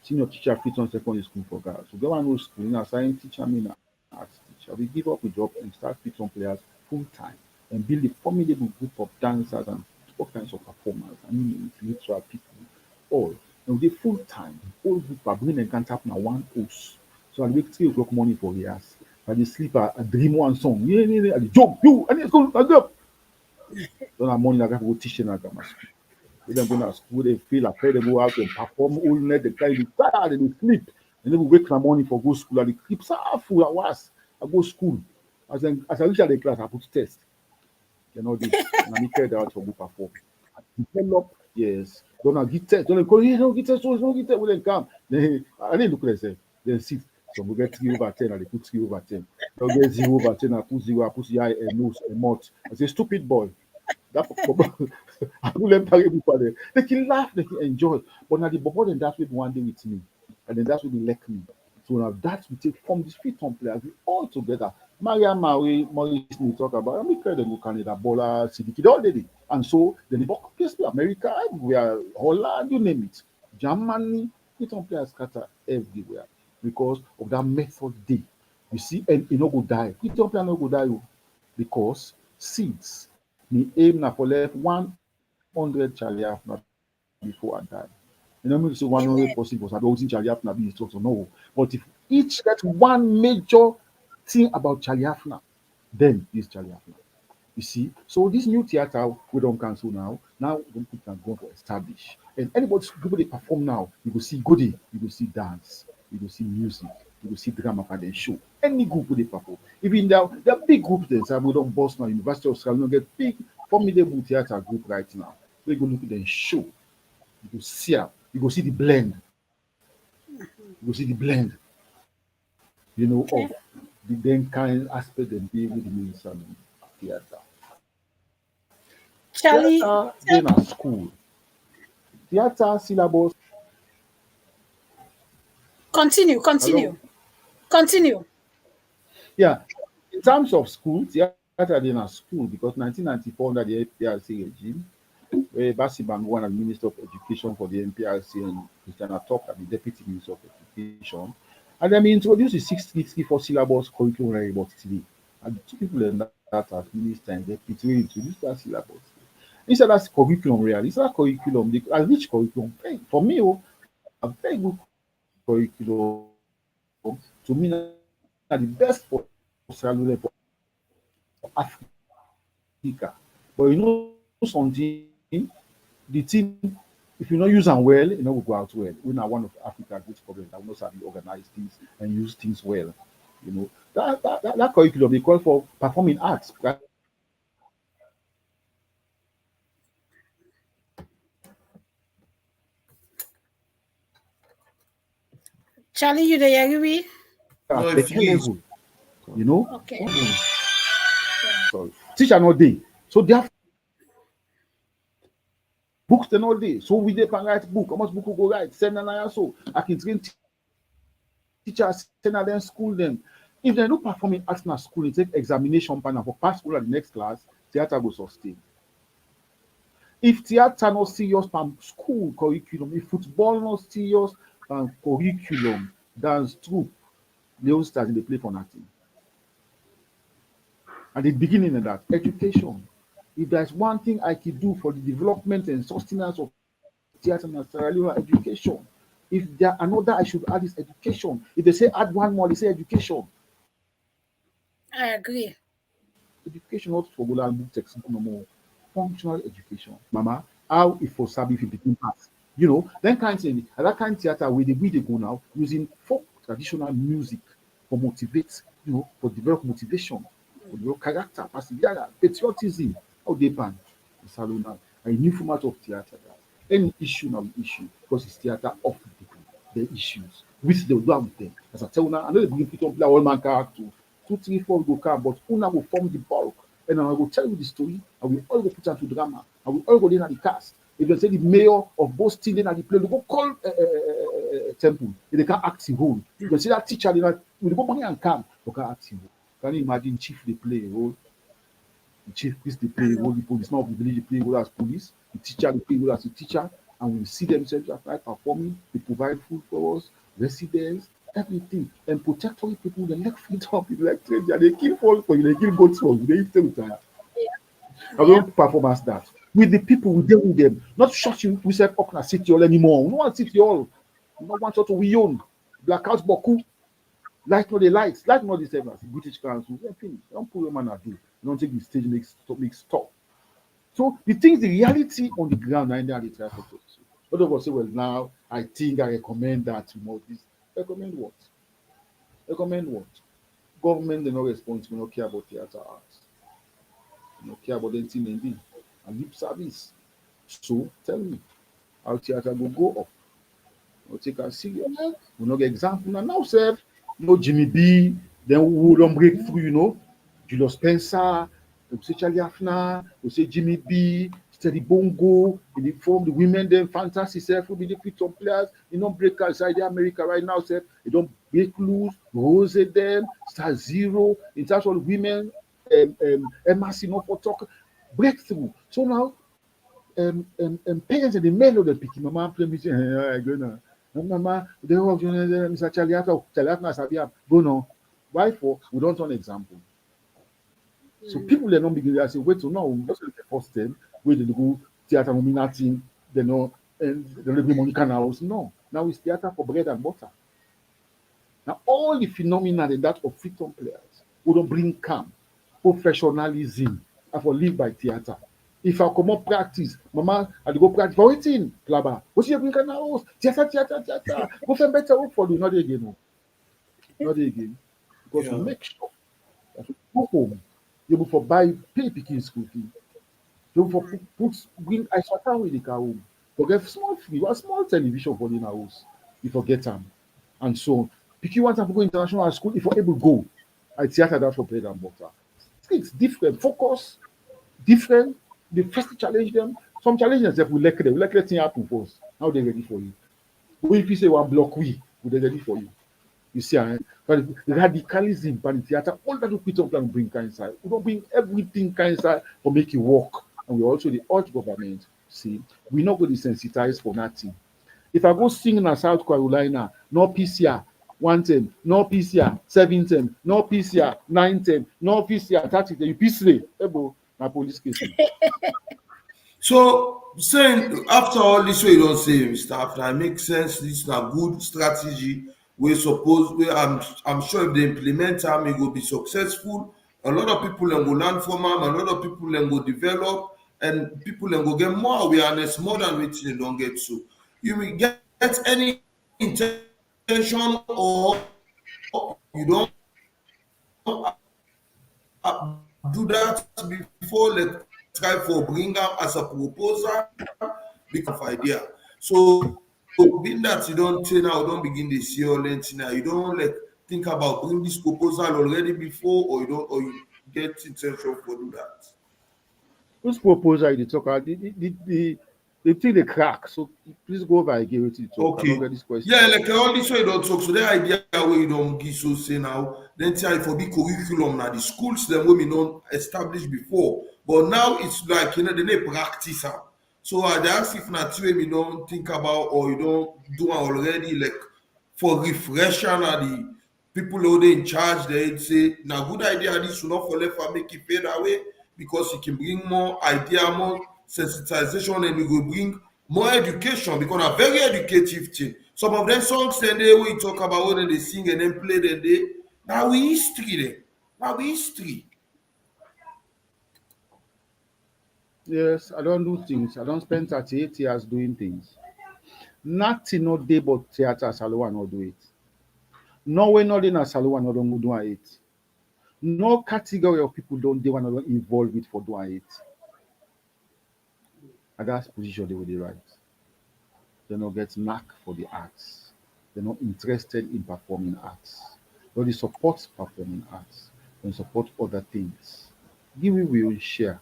Senior teacher, Freetown Secondary School for girls. So go and no school, science teacher, arts teacher. We give up the job and start Freetown players full time and build a formidable group of dancers and all kinds of performers and intellectual people. All. And they full time. All group are bringing and can't happen at one post. So I wake 3 o'clock morning for years. I dey sleep, I dream one song. Yeah, yeah, yeah. I dey jump. You, I need to go. I go. Then I'm morning, I got to go teaching at my school. When them going to school, they feel afraid they go out and perform all night. They try to tired, they sleep. And then we wake in the morning for go school. And the clips are full. I go school. As I reach at the class, I put test. You know this. And I carry out for go perform. I develop, yes. Don't I get test. Don't go, don't get test. Don't get test. When they come, I didn't look at themselves. Then sit. So we get 3/10, and they put 3/10. They'll get 0/10, I put 0, I put the eye, a nose, a mouth. I say, stupid boy. That I will let people there. They can laugh, they can enjoy. But now the bobo then that's with one day with me. And then that's what they like me. So now that we take from the Freetown players, we all together. Maria Maui, Maurice, we talk about, and we call them Canada, Bola, Sidiki, all did it. And so then the book, America, everywhere, Holland, you name it. Germany, Freetown players scatter everywhere because of that method day. You see, and you no go die. Freetown players no go die because seeds. Me aim na for left 100 Chali Afna before I die. You know, me say 100 possible. I don't think Chali Afna be so no. But if each get one major thing about Chali Afna, then is Chali Afna. You see, so this new theater we don't cancel now. Now we can go to establish. And anybody people they perform now, you will see goodie, you will see dance, you will see music, you will see drama for the show. Any group will they perform. Even there are big groups then. So we don't boss now. University of Scotland get big, formidable theater group right now. So you go look at the show. You go see her. You go see the blend. You go see the blend. You know, of the then kind aspect and be with the minister theater. Chali, Theater then at school. Theater syllabus. continue. Continue. Yeah, in terms of school, theater then at school because 1994 under the NPRC regime, where Basiban one as Minister of Education for the NPRC and Christiana Top as the Deputy Minister of Education, and then we introduced the 634 syllabus curriculum about today. And the two people in that as minister and deputy introduced that syllabus. Instead of curriculum really, it's not curriculum, a rich curriculum. For me, a very good curriculum to me are the best for Africa. But you know something, the team, if you not use them well, you know will go out well. We're not one of Africa's great problems that we know how to organize things and use things well. You know that curriculum they call for performing arts. Chali, you there, agree? No, At if better you level, you know. Okay. Sorry. Teacher not day, so they have books then all day. So we they can write book. How much book we go write? Send an so I can train teachers, send them school them. If they don't perform in arts in school, they take examination panel for pass school at the next class, theater will sustain. If theater not serious from school curriculum, if football not serious from curriculum, dance troupe, they all start they play for nothing. At the beginning of that, education. If there's one thing I could do for the development and sustenance of theater and Sierra Leone, education. If there another, I should add is education. If they say add one more, they say education. I agree. Education not for Golan book text no more. Functional education. Mama, how if for Sabi if it became pass. You know, then kind of thing, that kind of theater where they go now using folk traditional music for motivate, you know, for develop motivation, for develop character, perseverance, patriotism, how they ban the salon now. A new format of theater. Any issue now issue because it's theater of the people, their issues, which they will do with them. As I tell you now, I know they begin to play all man character. 2, 3, 4 go come, but Una will form the bulk. And I will tell you the story, and we all go put into drama, and we all go in at the cast. If they say the mayor of Boston at the play, they go call Temple. If they can't act in role. If they say that teacher, they go money and come, they can't act in role. Can you imagine chief they play a role? The chief priest, they play a role, the policeman of the village, they play a role as police, the teacher, they play a role as a teacher, and we see themselves as like performing, they provide food for us, residents, everything. And protectory people, they like freedom, people like stranger, they kill folk for you, they kill goats for you, they eat them time. I don't perform as that. With the people, we deal with them. Not shut you, we say, Okna City Hall anymore. We don't want City Hall. We don't want to we own. Blackout Boku. Light not the lights. Light not the servers. British Council. Everything. Don't put your man at do. Don't take the stage make stop. So the things, the reality on the ground, I know they try to talk. A lot of us say, well, now I think I recommend that to more this. Recommend what? Recommend what? Government, they not responsible, they don't care about theater arts. They don't care about anything they do. And lip service. So tell me, how theater will go up? We'll take us serious. We'll not get example. Now, sir, no Jimmy B, then we don't break through, you know. Julius Spencer, we say Chali Afna, we say Jimmy B, Steady Bongo, in the form the women, then fantasy self will be the Freetown players. You don't break outside the America right now, sir. You don't break loose, rose them, Star Zero, in terms of women, MRC, not for talk, breakthrough. So now, parents and the men of the picking, mama play music, mama, they all Mr. Chaliata, Sabia, go no. Why for? We don't want example. So people are not beginning to say, wait, so now, what's the first time where they go theater nominating, they know, and they don't money canals. No, now it's theater for bread and butter. Now, all the phenomena that of Freetown players who don't bring calm, professionalism, and for live by theater. If I come up practice, mama, I go practice for waiting, plaba. What's your bring canals? Theater. Go for better work for you, not again, no. Not again. Because we make sure that we go home, you will for buy pay picking school fee. You for bring ice water with the car home. Forget small free, one small television for the house. You forget them. And so on. If you want to go international school, if you're able to go, I theater that for bread and butter. It's different. Focus, different. They first challenge them. Some challenge themselves, we let things happen first. Now they're ready for you. But if you say one block, they're ready for you. You see, but radicalism by the theater, all that we put on plan bring inside. We don't bring everything inside for make it work. And we also the urge government. See, we not going to sensitize for nothing. If I go sing in South Carolina, no PCR, 110, no PCR, 710, no PCR, 910, no PCR, 30, you peacefully, na police case. So saying after all this way you don't say, Mr. After it makes sense, this is a good strategy. We suppose I'm sure if they implement them, it will be successful. A lot of people then go learn from them, a lot of people then go develop, and people then go get more awareness, more than what they don't get to. You will get any intention or you don't do that before let's try for bring up as a proposal because of idea. So being that you don't say now, don't begin the see all now, you don't like think about bring this proposal already before, or you don't, or you get intention for do that. This proposal you talk about, the thing they crack. So please go over again with it. I don't get this question. Yeah, like all this way you don't talk. So the idea where you don't give so say now, then try for big curriculum now the schools them women don't establish before. But now it's like they practice am. So I ask if not way we don't think about or you don't do already like for refresher now the people who they in charge they say now good idea this will not for left and make it fade away because it can bring more idea, more sensitization, and we will bring more education because a very educative thing. Some of them songs then they we talk about when they sing and then play the day. Now we history there. Now we history. Yes, I don't do things. I don't spend 38 years doing things. Nothing no day but theater Salwa not do it. No way not in a Salwa not don't do it. No category of people don't they want to involve with for doing it. And that's position they will be right. They don't get knack for the arts. They're not interested in performing arts. But they support performing arts. They support other things. Give me will share.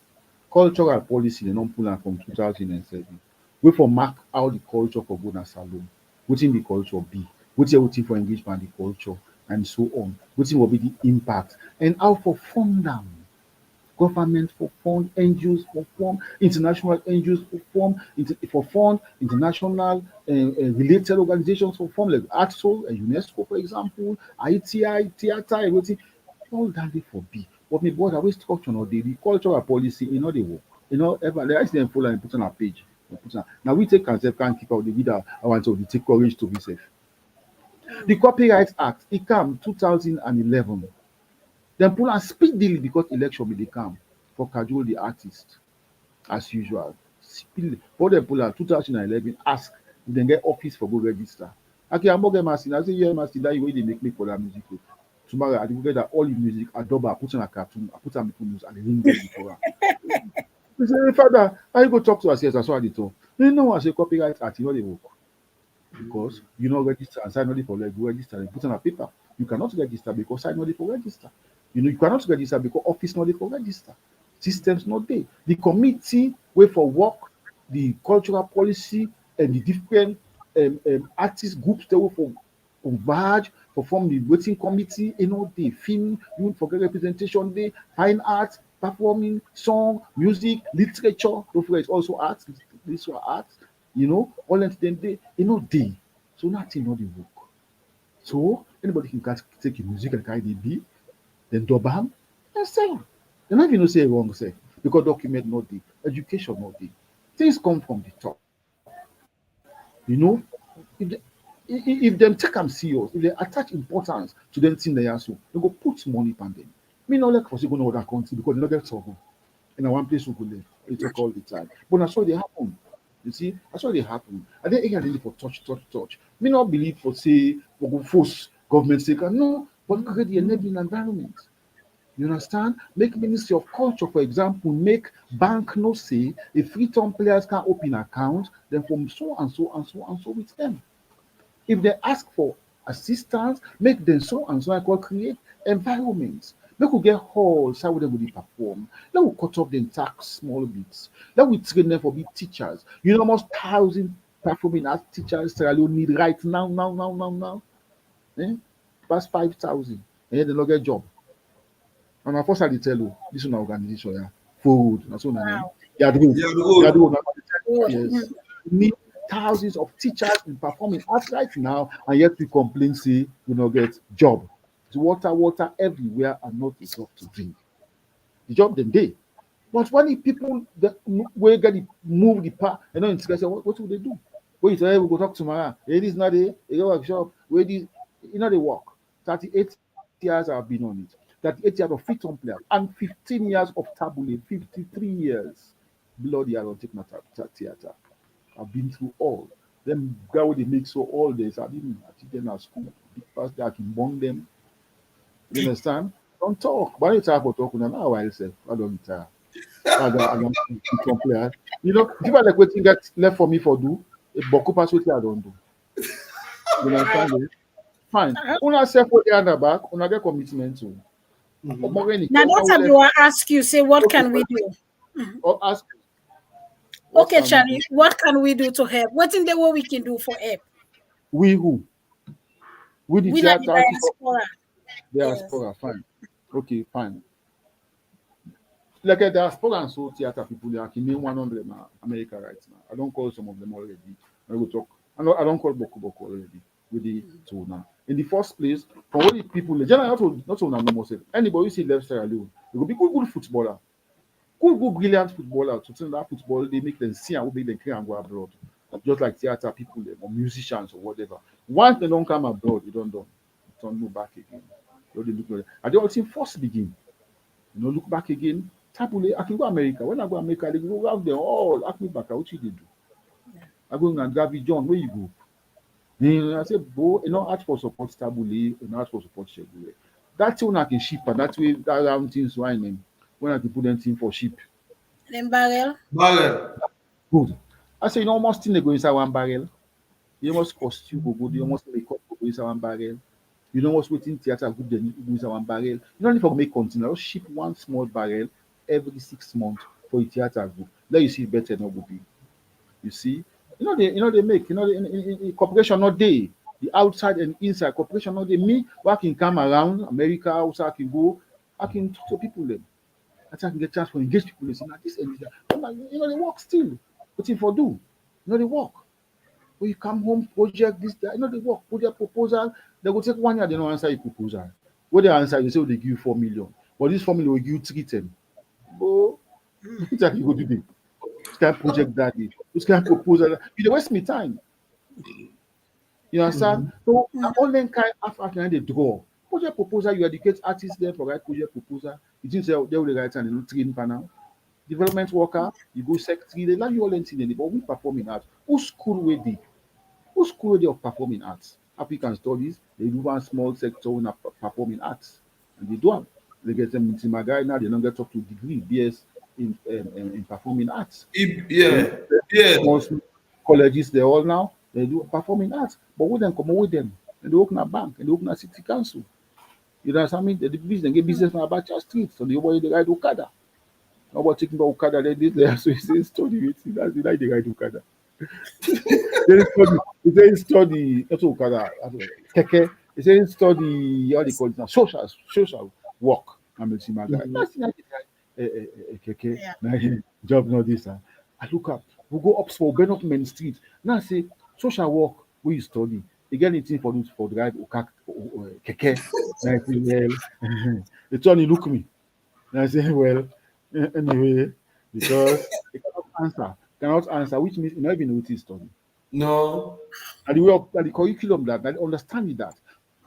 Cultural policy they don't pull out from 2007. We for mark out the culture for Gona Salon. Within the culture be. Waiting for engagement the culture and so on. Waiting will be the impact and how for fund them. Government for fund, NGOs for fund, international NGOs for fund, international related organizations for fund, like AXO, UNESCO, for example, ITI, theater, everything. All that they for be. But my brother, we structure no dey. The cultural policy, they work. Ever the accident follow and put on a page. Now we take ourselves can't keep out the leader. I want to take courage to be safe. The Copyright Act, it came 2011. Then pull and speedily because election will dey come for cajole the artist as usual. Speedily. But then pull out 2011, ask if they get office for go register. Okay, I'm get Martin. I say, yeah, Martin, that way they make for that music. Tomorrow, I get that all the music, I double, I put on a cartoon, I put on the news, and they ring them before. He say, Father, I go talk to us. Yes, that's what I talk. I say Copyright Act, they work. Because you know register and sign only for register and put on a paper. You cannot register because sign only for register. You cannot register because office not for register. Systems not there. The committee way for work, the cultural policy and the different artist groups they will for converge, perform the waiting committee, the film, you forget representation day, fine arts, performing, song, music, literature, don't forget it's also arts, these are arts, all entertainment day, day. So nothing not the work. So anybody can take your music and carry the beat, then double and sell. They're not even say wrong, say, because document not the education not the things come from the top. If them take them serious, if they attach importance to them thing they are so, they go put money on them. Me not like for say go to other country because they don't get trouble. In one place we go live, it take all the time. But that's what they happen. You see, that's what they happen. And then again, for touch. Me not believe for say we go force government say no, but create the enabling environment. You understand? Make Ministry of Culture, for example, make bank no say if Freetown players can open account, then from so and so and so and so with them. If they ask for assistance, make them so and so and create environments. Let we get halls how they will perform. Let we cut off the tax small bits. Let we train them for big teachers. Almost 1,000 performing arts teachers Sierra Leone need right now. Past 5,000. And yet they don't get job. And I first had to tell you, this is an organization, yeah. Food, that's what I mean. Yes. We need thousands of teachers in performing arts right now, and yet we complain, say, we don't get job. It's water everywhere and not enough to drink. The job then day. But when the people that will get move the part, and say, what will they do? When you say, we go talk tomorrow, it is not a workshop, where this, they work. 38 years I've been on it. 38 years of Freetown player and 15 years of tabule, 53 years. Bloody I don't take my theater. I've been through all. Them guy they make so all this. I didn't teach them at school. Big past that I can bond them. You understand? Don't talk. But you talk about talking now I say I don't retire. I don't Freetown player. People like waiting get left for me for do. But pass what I don't do. You understand? Fine. Una self what they are the back, una get commitment to. Now that's what I will ask you. Say, what can we do? Or ask. Okay, Chali, what can we do to help? What in the way we can do for help? We who? We the theater. Diaspora. Diaspora, fine. Okay, fine. Like a diaspora and so theater people, they are name 100 in America right now. I don't call some of them already. I will talk. I don't call Boko already. With the two now. In the first place, for all the people, generally not so normal say anybody you see left Sierra Leone, they will be good footballer. Good brilliant footballer. To turn that football, they make them see and will make them clear and go abroad. Just like theater people or musicians or whatever. Once they don't come abroad, they don't look back again. They look and they all see first begin. Look back again. Tabule, I can go America. When I go America, they go out there all ask me back. What you do? I go and Gavi John, where you go? I say, ask for support Tabule, and ask for support Shebule. That's when I can ship, and that's way that round things when I can put them in for ship. Then barrel. Good. I say, almost thing they go inside one barrel. You almost costume go good, you almost make up go inside one barrel. You know what's waiting theater good then go inside one barrel. You don't need to make container, just ship one small barrel every 6 months for a theater good. Let you see better not go be. You see? They make, in cooperation not day. The outside and inside cooperation not day. Me, where I can come around America, also I can go, I can talk to people then. I think I can get chance to engage people. They say, now this and that. I'm like, they work still. What if I do? They work. When you come home, project this, that, they work, project proposal. They go take 1 year, they don't answer your proposal. What they answer, they say, they give you 4 million. But this 4 million will give you 310. But what you go do there? This kind of project that day. This kind of proposal. You dey waste me time. You understand? So all them kind of they draw. Project proposal, you educate artists there for write project proposal. You think they will write and they don't train for now. Development worker, you go secretary, they learn you all anything, but we performing arts. Who school where they? Who school they of performing arts? African studies, they do one small sector in performing arts. And they do them. They get them in Timagai now, they don't get up to degree, BS in performing arts. Yeah. Most colleges, they all now, they do performing arts. But we then come with them. And they open a bank, and they open a city council. You know what I mean? They do business, they get business from Abacha Street. So they ride Okada. About taking about Okada, they did there. So he says, study it. That's the like they ride Okada. They study, not Okada, Keke. He says, study, how they call it now, social work. I'm a team guy. That's the Keke. Yeah. Job, not this. I look up, we go up for Bernard Main Street. Now I say, social work, where you study. You get anything for drive Keke. Well, the Tony look me. And I say, well, anyway, because it cannot answer, which means you not even know what is study. No. And the way of the curriculum that understanding that.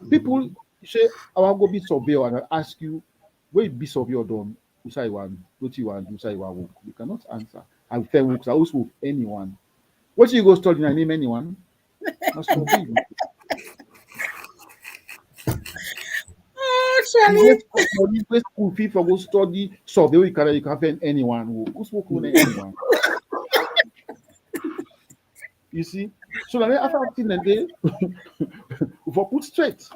People say, I want to go be surveyor and I ask you, where be surveyor done? Who say one, what you want, who say one work? You cannot answer. I fair works, I also work anyone. What you go study and name anyone? That's so big. Chali. You waste school fee for go study survey, you can find anyone. Who's working anyone? You see? So then after acting the day, for put straight.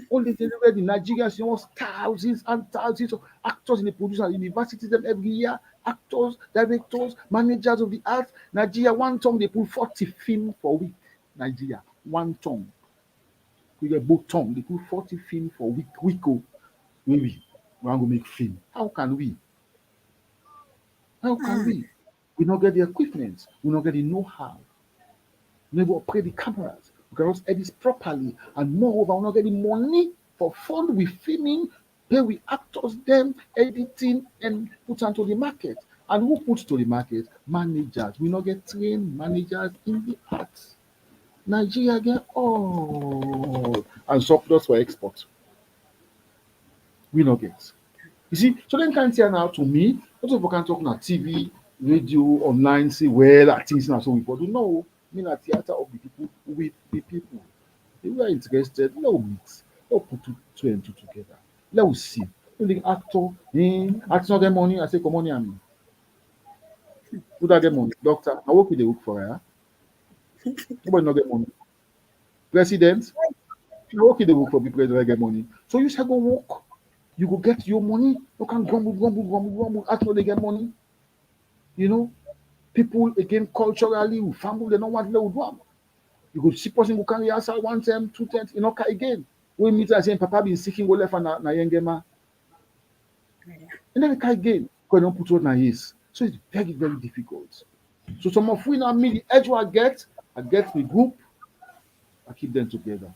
All the delivered in Nigeria, you know, thousands and thousands of actors in the producer universities them every year, actors, directors, managers of the arts. Nigeria, one tongue, they put 40 film for a week. Nigeria, one tongue. We get both tongue, they put 40 film for week. We want to make film. How can we? How can we? We not get the equipment, we not get the know-how. We never operate the cameras. We cannot edit properly. And moreover, we not get the money for fund with filming, pay with actors, them editing and put onto the market. And who puts to the market? Managers. We not get trained managers in the arts. Nigeria get all and surplus for export. We not get. You see, so then can't hear now to me, also people can talk on TV, radio, online, say, well, that things now so important. No, me na theater of the people with the people. If we are interested, let's meet. Let's put two and two together. Let's see. When the actor, actor not get money, I say, come on, me. Who that get money? Doctor, I work with the work for her. Nobody not get money. President, I work with the work for people that get money. So you shall go work. You go get your money. You can grumble. Actor they get money. You know, people again culturally, family, they don't want to do. You go see person who carry outside 1 time, 2 times, you know, again. We meet as saying, Papa been seeking go left and na yengema. And then the again, because don't put on his. So it's very, very difficult. So some of we now me the edge I get the group, I keep them together.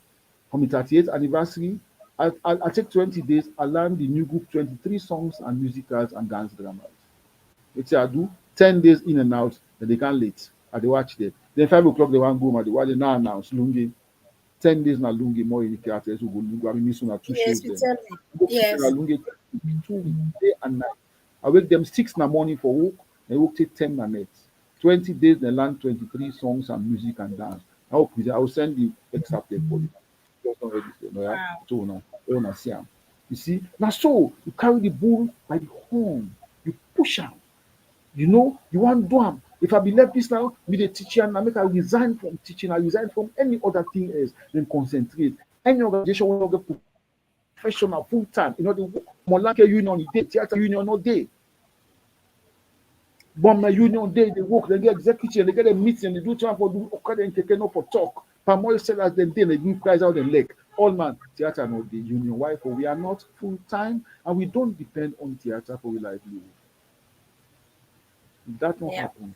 From the 38th anniversary, I take 20 days, I learn the new group 23 songs and musicals and dance dramas. Which I do 10 days in and out, and they can't late. I they watch them. Then 5 o'clock they want go, they watch now announce Lungi. 10 days na Lungi more in the characters who go Lungi. I mean, this one are 2 shows. Yes, you tell me. Yes. Lungi 2 weeks, day and night. I wake them 6 in the morning for work, and work till 10 at night. 20 days they learn 23 songs and music and dance. I will send the excerpt there for you. Just not ready. No, yeah. So now, you see, now so you carry the bull by the horn, you push out. You know, you want to do them. If I be left this now, be the teacher and I make I resign from teaching, I resign from any other thing else, then concentrate. Any organization will not get professional full time. You know, the Molanke Union day, theater union no day. Bomber Union day, they work, they get executive, they get a meeting, they do time for do okay, then take no for talk. Pamoil sellers then they give price out the leg. all man, theater not the union. Why? For we are not full time and we don't depend on theater for our livelihood. If that not happen,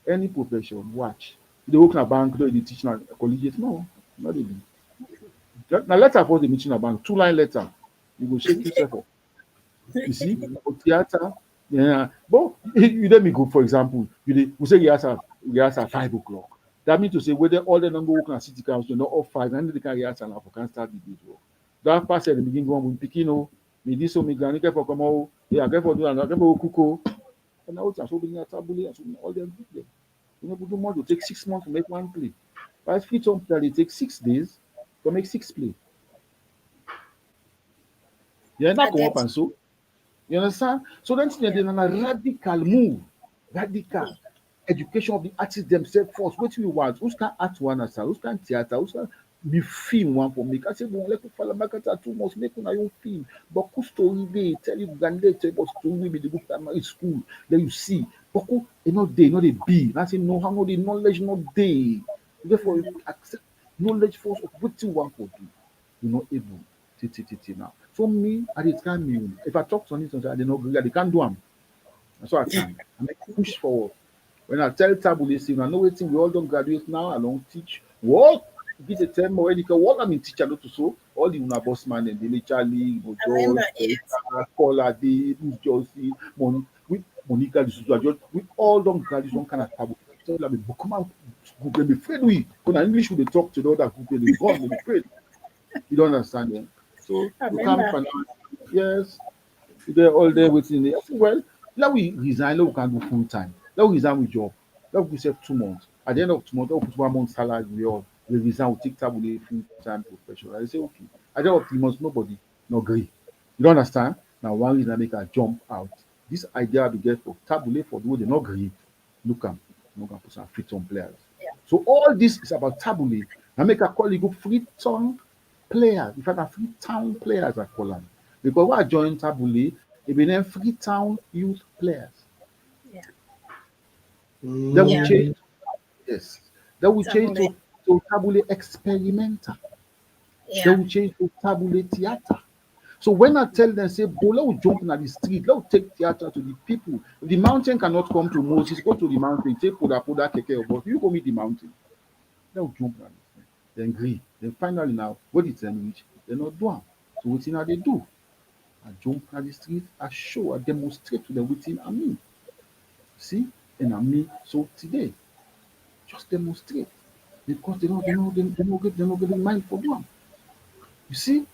any profession, watch. They work in a bank, they teach in a collegiate. No, not even. Now letter for the meeting a bank, 2-line letter. You go shake yourself up. You see, for theater, yeah. But you let me go, for example, we say rehearsal at 5 o'clock. That means to say whether all the number work in city council, not all 5, and they can rehearsal now for can start the date work. That pass at the beginning going with Pikino, me this so me granny for come out, yeah, I get for doing another cook. And now it's so being a tabule and so all them people. You know, do more to take 6 months to make one play. But Freetown play, it takes 6 days to make 6 play. Yeah, not come up and so. You understand? So then they're on a radical move, radical education of the artists themselves first. What we want? Who's can act one as who's can theater? Who's can be film one for me? I say, well, let me follow market 2 months, make your own film. But who story they tell you Gandhi tell about story with the good primary school. Then you see, but who not day, not a B. I say no, how no the knowledge not day. Therefore, you accept knowledge first of what you want to do. You're not able. Now. So me, I did can't me. If I talk to anything, I don't agree. They can't do them. That's what I can. I make push forward. When I tell Tabule, I know what we all don't graduate now. I don't teach. What? Give a term already. What I mean, teacher not to so all the una boss man and the Chali, Kola, the Josie, Monica, we all don't graduate one kind of taboo. So let me come out. Google be afraid we. When English would talk to the other Google, they gone. They be afraid. You don't understand them. So you come from yes, they're all there waiting there. Well, let we resign, let we can do full time. Let we resign with job. Let we say 2 months. At the end of 2 months, let we put 1 month salary, we resign, we take tabule full time professional. I say, okay. At the end of 3 months, nobody no agree. You don't understand? Now one reason I make a jump out. This idea to get for tabule for the way they not agree. Look at put some Freetown players. Yeah. So all this is about tabule. I make a call you Freetown players. In fact, Freetown players are called because what I joined Tabule, it be named Freetown youth players. Yeah. That will change. Yes, that will change to Tabule experimental. Yeah. That will change to Tabule theater. So when I tell them, say, "Bo, let us jump in the street, let us take theater to the people." The mountain cannot come to Moses. Go to the mountain, take Poda keke, but you go meet the mountain. Let us jump in the street. Then agree. Then finally now, what is them reach? They're not doing. So what thing they do? I jump on the street, I show, I demonstrate to them within I mean. See? And I mean, so today, just demonstrate. Because they don't get the mind for one. You see?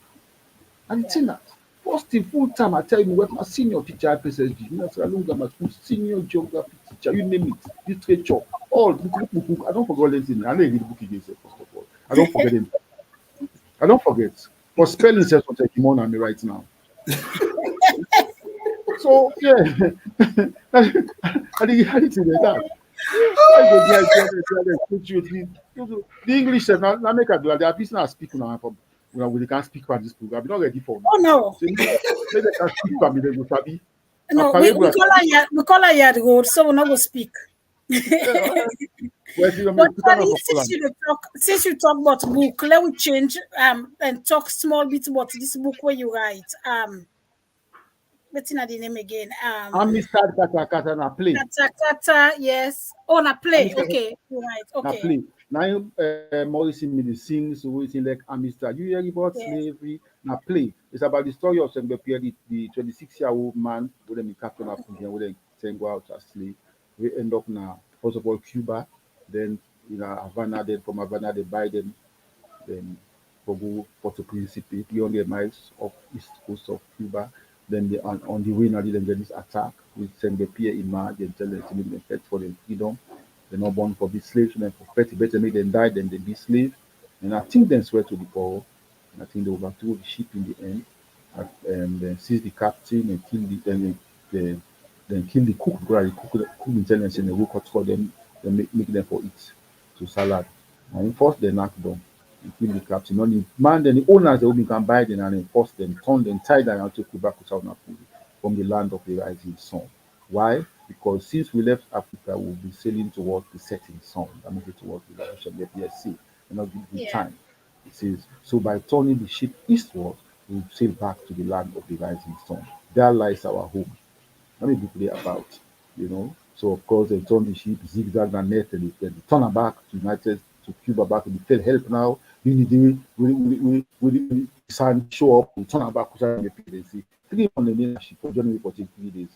And it's in that. First thing, full time, I tell you, what my senior teacher at PSSG, my senior geography teacher, you name it, literature, all book. I don't forget anything. I don't read the book again, first of all. I don't forget it. I don't forget. For spelling says what take him on me right now. So yeah, I didn't say that. The English says now make a glad. There are people speak now from we can't speak for this program. We're not ready for now. Oh no. So maybe they can speak for me. They will sabi. No, we call her yard road, so we're not going to speak. Well, But Chali, since you talk about book, let me change and talk small bit about this book where you write. What's in the name again? I'm Mr. Kata na play. Kata, yes. Oh, na play. Okay, right. Okay. Na play. Now, Morrison made the sing, so it's like Mr. You hear about slavery? Na play. It's about the story of the 26-year-old man with them captain of India, with them go out as slave. We end up now, first of all, Cuba, then Havana, then from Havana they buy them, then go Puerto Principe, 300 miles off east coast of Cuba. Then they on the way now they get this attack with send the peer in March and tell them to make them fight for their freedom. They're not born for be slaves, so then for fight, better make them die than they be slaves. And I think they swear to the power. And I think they overthrew the ship in the end. And then seize the captain and kill then kill the cook because the cook intelligence and the work out for them, then make them for it to salad. And first they knock them and kill the captain. Only man then the owners they will can buy them and enforce them, turn them, tie them and take back to South Africa from the land of the rising sun. Why? Because since we left Africa, we'll be sailing towards the setting sun. That means towards the direction of the PSC. And not give time. It says, so by turning the ship eastward, we will sail back to the land of the rising sun. There lies our home. Let me be clear about, So of course they turn the ship zigzag and net and they turn her back to United to Cuba back and they tell help now. We sun show up, we turn her back to the PDC. 3 on the main ship for January for 3 days.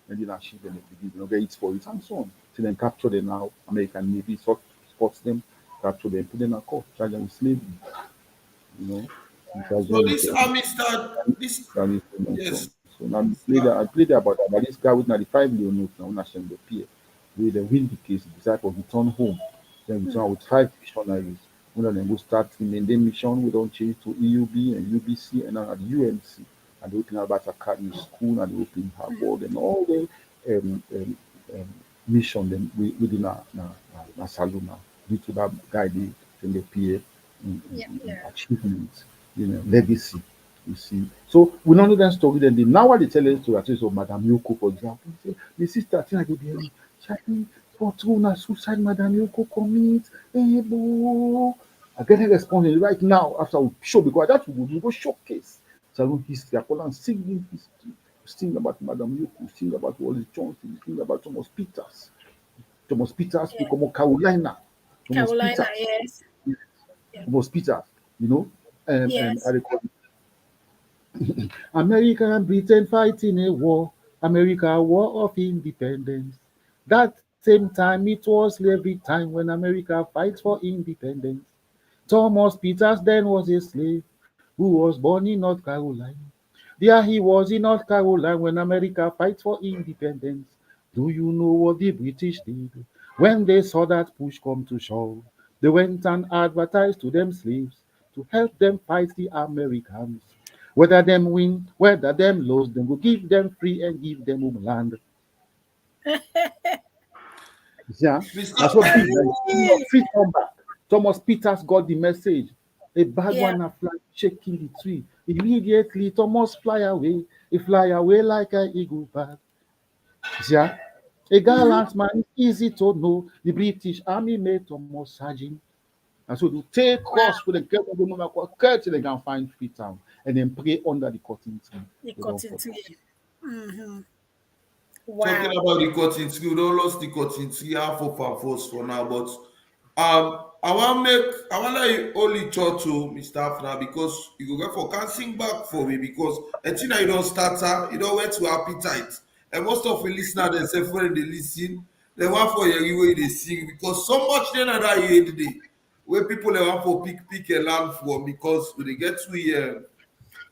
And then ship and they get it for it and so on. So then capture them now, American Navy spots them, capture them, put them in a court, charge them with slavery. So this army start this yes. So now I played about that, but this guy with 95 million notes now, national the peer. We the win the case, decide to return home. Then return with 5 missionaries. One of them will start in the mission, we don't change to EUB and UBC and now at UMC. And they open about academy school and they open Harvard and all the mission then within our saloon now. Due to that guiding from the peer achievements, legacy. You see, so we don't know that story. Then now they tell us to at least of Madame Yoko, for example. Say, the sister, I think I could be Chali, for true, na suicide, Madame Yoko commit. Hey, bo. I get a response right now after we show because that we go showcase salon history. I call them singing history. Sing about Madame Yoko, sing about Wally Johnson, sing about Thomas Peters. Thomas Peters, we come Carolina. Carolina, yes. Thomas Peters, and Yes. I recall America and Britain fighting a war. America war of independence. That same time it was slavery time when America fights for independence. Thomas Peters then was a slave who was born in North Carolina. There he was in North Carolina when America fights for independence. Do you know what the British did? When they saw that push come to shove, they went and advertised to them slaves to help them fight the Americans. Whether them win, whether them lose, them will give them free and give them homeland. Yeah, that's what Freetown back. Thomas Peters got the message. A bad one a fly shaking the tree. Immediately Thomas fly away. He fly away like an eagle bird. Yeah, a gallant man, easy to know. The British Army made Thomas sergeant. And so they take cross with the get of the moment till they can find Freetown and then pray under the cotton tree. The cotton tree. Talking about the cotton tree, we don't lost the cotton tree half of our force for now, but I want let you only talk to Mr. Afna because you go get for can sing back for me because I think you don't start her, you don't went to appetite. And most of the listeners they say when they listen, they want for your way they sing because so much then that you hear today where people they want for pick a land for because when they get to here,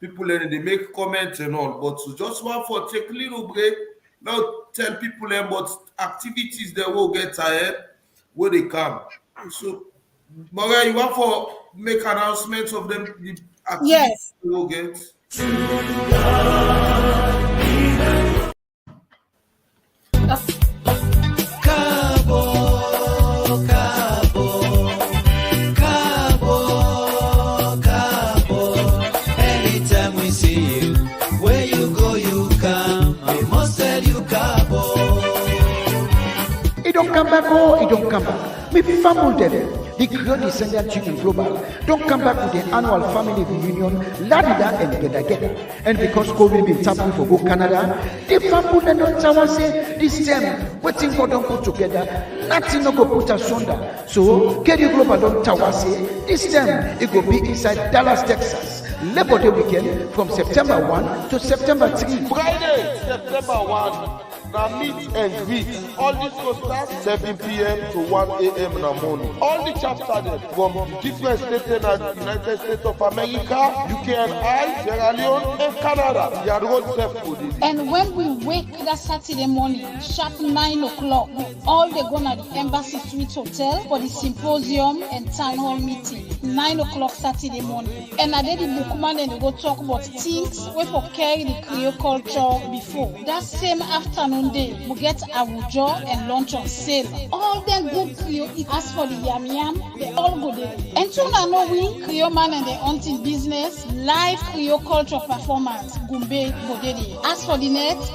people then they make comments and all, but so just want for take a little break. Now tell people them about activities they will get tired where they come. So Maria, you want for make announcements of them the activities Yes. they will get? Anytime we see you, where you go, you come. I must tell you, Cabo. It don't come back, it don't come back. Me family devil. The Creole Descendant Union Global don't come back with the annual family reunion, Ladida and Geda. And because COVID been tapping for go Canada, the family and not someone say this time waiting for them put together, nothing no go put asunder. So Creole Global don't tower say this time it will be inside Dallas, Texas. Labor Day weekend from September 1 to September 3. Friday, September 1. Now meet and greet. All this will start 7 p.m. to 1 a.m. in the morning. All the chapters from different states in the United States of America, UK and I, Sierra Leone, and Canada. They are road safe. And when we wake that Saturday morning, sharp 9 o'clock, we all they go to the Embassy Suite Hotel for the symposium and town hall meeting. 9 o'clock Saturday morning. And I did the bookman and they go talk about things we for carry the Creole culture before. That same afternoon, Sunday, we get awujo and lunch on sale. All them good Creole eat. As for the yam yam, they all go there. And soon I know we, Creole man and the hunting business, live Creole culture performance, Gumbe Bodede. As for the next,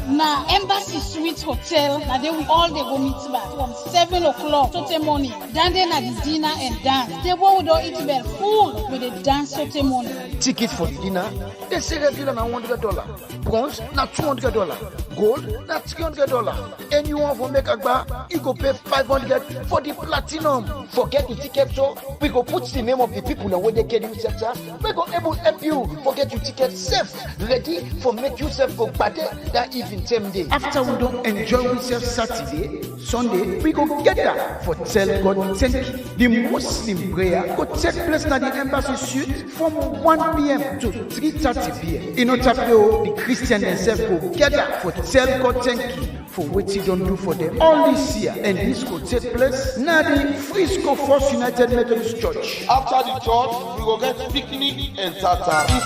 na Embassy Suite Hotel, na they will all they go meet back from 7 o'clock Saturday morning. Then they na the dinner and dance. They will don't eat well full with the dance Saturday morning. Ticket for the dinner, they say regular na $100. Bronze na $200. Gold na $300. And you want to make a bar, you go pay $500 for the platinum. Forget the ticket, so we go put the name of the people and when they get you sector, we go able to help you. Forget your ticket safe, ready for make yourself go better that even same day. After we don't enjoy ourselves Saturday, Sunday, we go get that for tell God thank you. The Muslim prayer go take place at the Embassy Suite from 1 p.m. to 3:30 p.m. In Otapio, the Christian themselves go gather for tell God thank you for what He don't do for them all this year. And this go take place now the Frisco First United Methodist Church. After the church, we go get picnic and tata.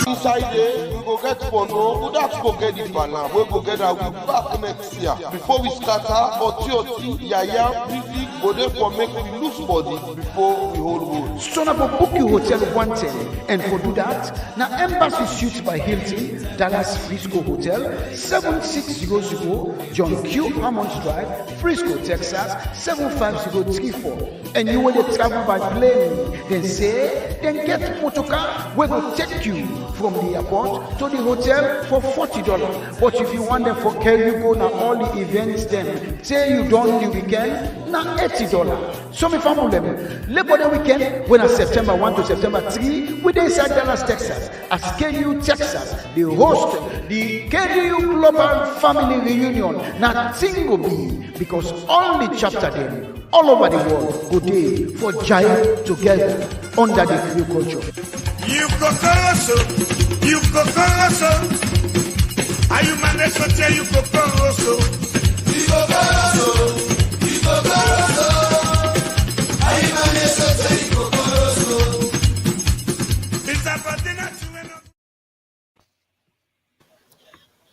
Inside there, we go get Bono, we don't go get the banana, we go get our back next year. Before we start Oti, Yaya, music, go there for make we lose body before we hold road. So now for book your hotel 110, and for do that, now Embassy Suites by Hilton, Dallas Frisco Hotel, 7600 John Q. Hammond Drive, Frisco, Texas, 75034. And you will travel by plane, then get motorcar, we will take you from the airport to the hotel for $40. But if you want them for carry you go now all the events then say you done the weekend now $80. So me family them Labor Day weekend when September 1 to September 3 we inside Dallas, Texas. As KU Texas, they host the KU Global Family Reunion. Now thing will be because all the chapter them all over the world go day for giant together under the Creole culture. You go coloso, you go coloso. Are you managed to tell you go coloso? You go coloso, you go coloso. Are you managed to tell you go coloso? It's a patina to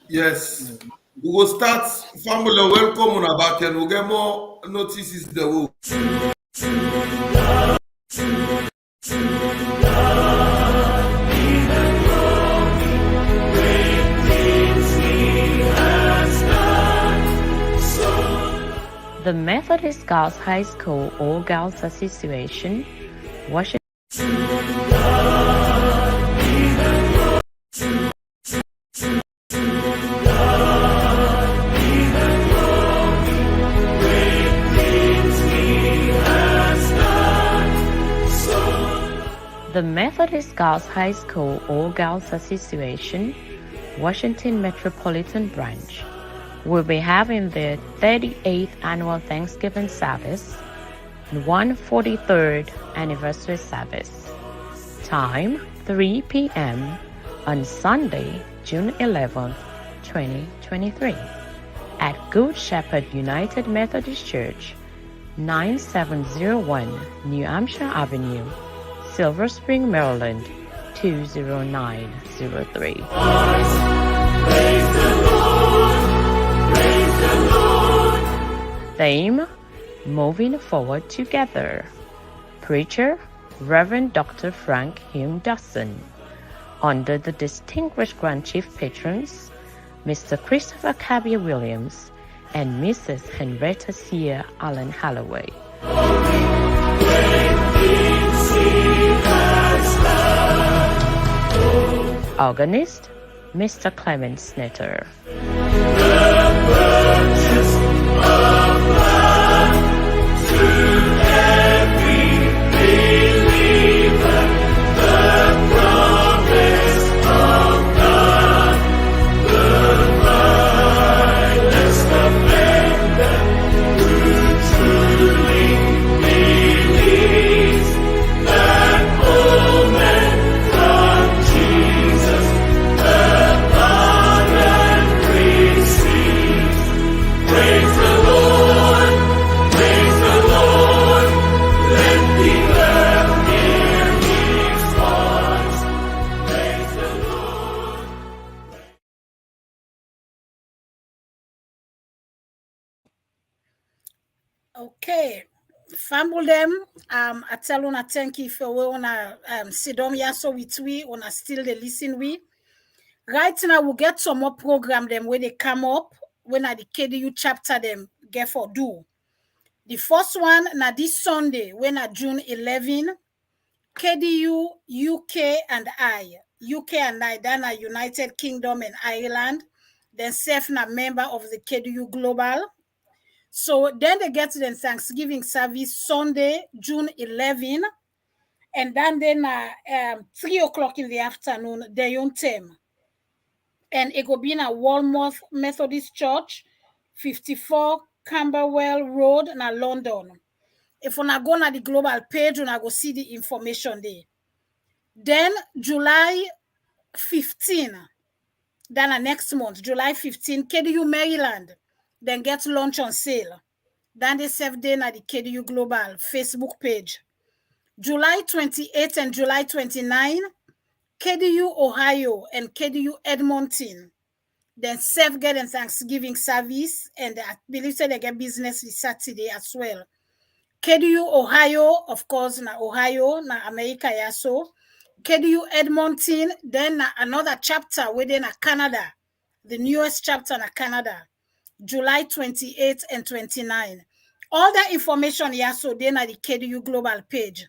Yes. We will start family welcome on our back and we'll get more notices the whole. The Methodist Girls High School All Girls Association, Washington. The Methodist Girls High School All Girls Association, Washington Metropolitan Branch, will be having their 38th annual Thanksgiving service and 143rd anniversary service. Time 3 p.m. on Sunday, June 11th, 2023 at Good Shepherd United Methodist Church, 9701 New Hampshire Avenue, Silver Spring, Maryland, 20903. Praise the Lord. Praise the Lord. Theme, Moving Forward Together. Preacher, Reverend Dr. Frank Hume Dawson. Under the distinguished Grand Chief Patrons, Mr. Christopher Cabby Williams and Mrs. Henrietta Sear Allen Holloway. Organist, Mr. Clement Snetter. Praise the Lord. Okay. Famble them. I tell una thank you for we una sit down here so with we una still they listen we. Right now we'll get some more program them where they come up when at the KDU chapter them get for do. The first one na this Sunday when at June 11, KDU UK and I then are United Kingdom and Ireland. Then Hefner member of the KDU Global. So then they get to the Thanksgiving service Sunday, June 11, and then 3 o'clock in the afternoon, their own time. And it will be in a Walmart Methodist Church, 54 Camberwell Road, in London. If you go to the global page, you go see the information there. Then July 15, then next month, July 15, KDU Maryland, then get lunch on sale. Then they serve day at the KDU Global Facebook page. July 28 and July 29, KDU Ohio and KDU Edmonton. Then serve get and Thanksgiving service, and I believe they get business this Saturday as well. KDU Ohio, of course, na Ohio, na America yaso. KDU Edmonton, then another chapter within Canada, the newest chapter in Canada, July 28 and 29. All that information yaso then at the KDU Global page.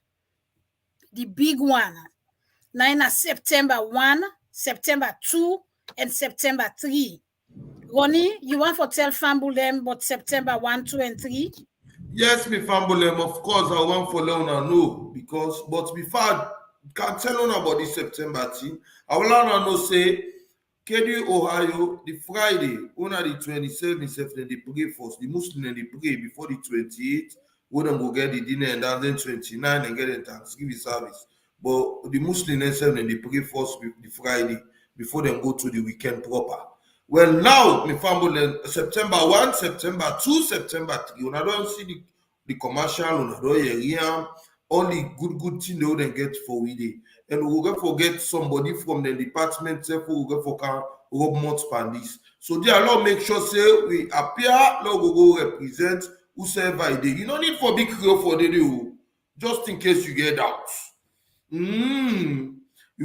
The big one, 9 September 1, September 2, and September 3. Ronnie, you want to tell Famble them about September 1, 2, and 3? Yes, me Fambolem, of course, I want for Leona know because, but before I can tell you about this September thing, I will know say, KD Ohio, the Friday, one of the 27th, they pray first, the Muslim they pray before the 28th, we don't go get the dinner and then 29 and get the Thanksgiving service. But the Muslim they pray first the Friday before they go to the weekend proper. Well, now, my family, September 1, September 2, September 3, when I don't see the commercial, when I don't hear only good thing they wouldn't get for we day. And we'll go forget somebody from the department, we'll go for Rob Months Pandis. So they allow make sure say we appear, now we go represent whosoever it is. You don't need for big crew for the day, just in case you get doubts. You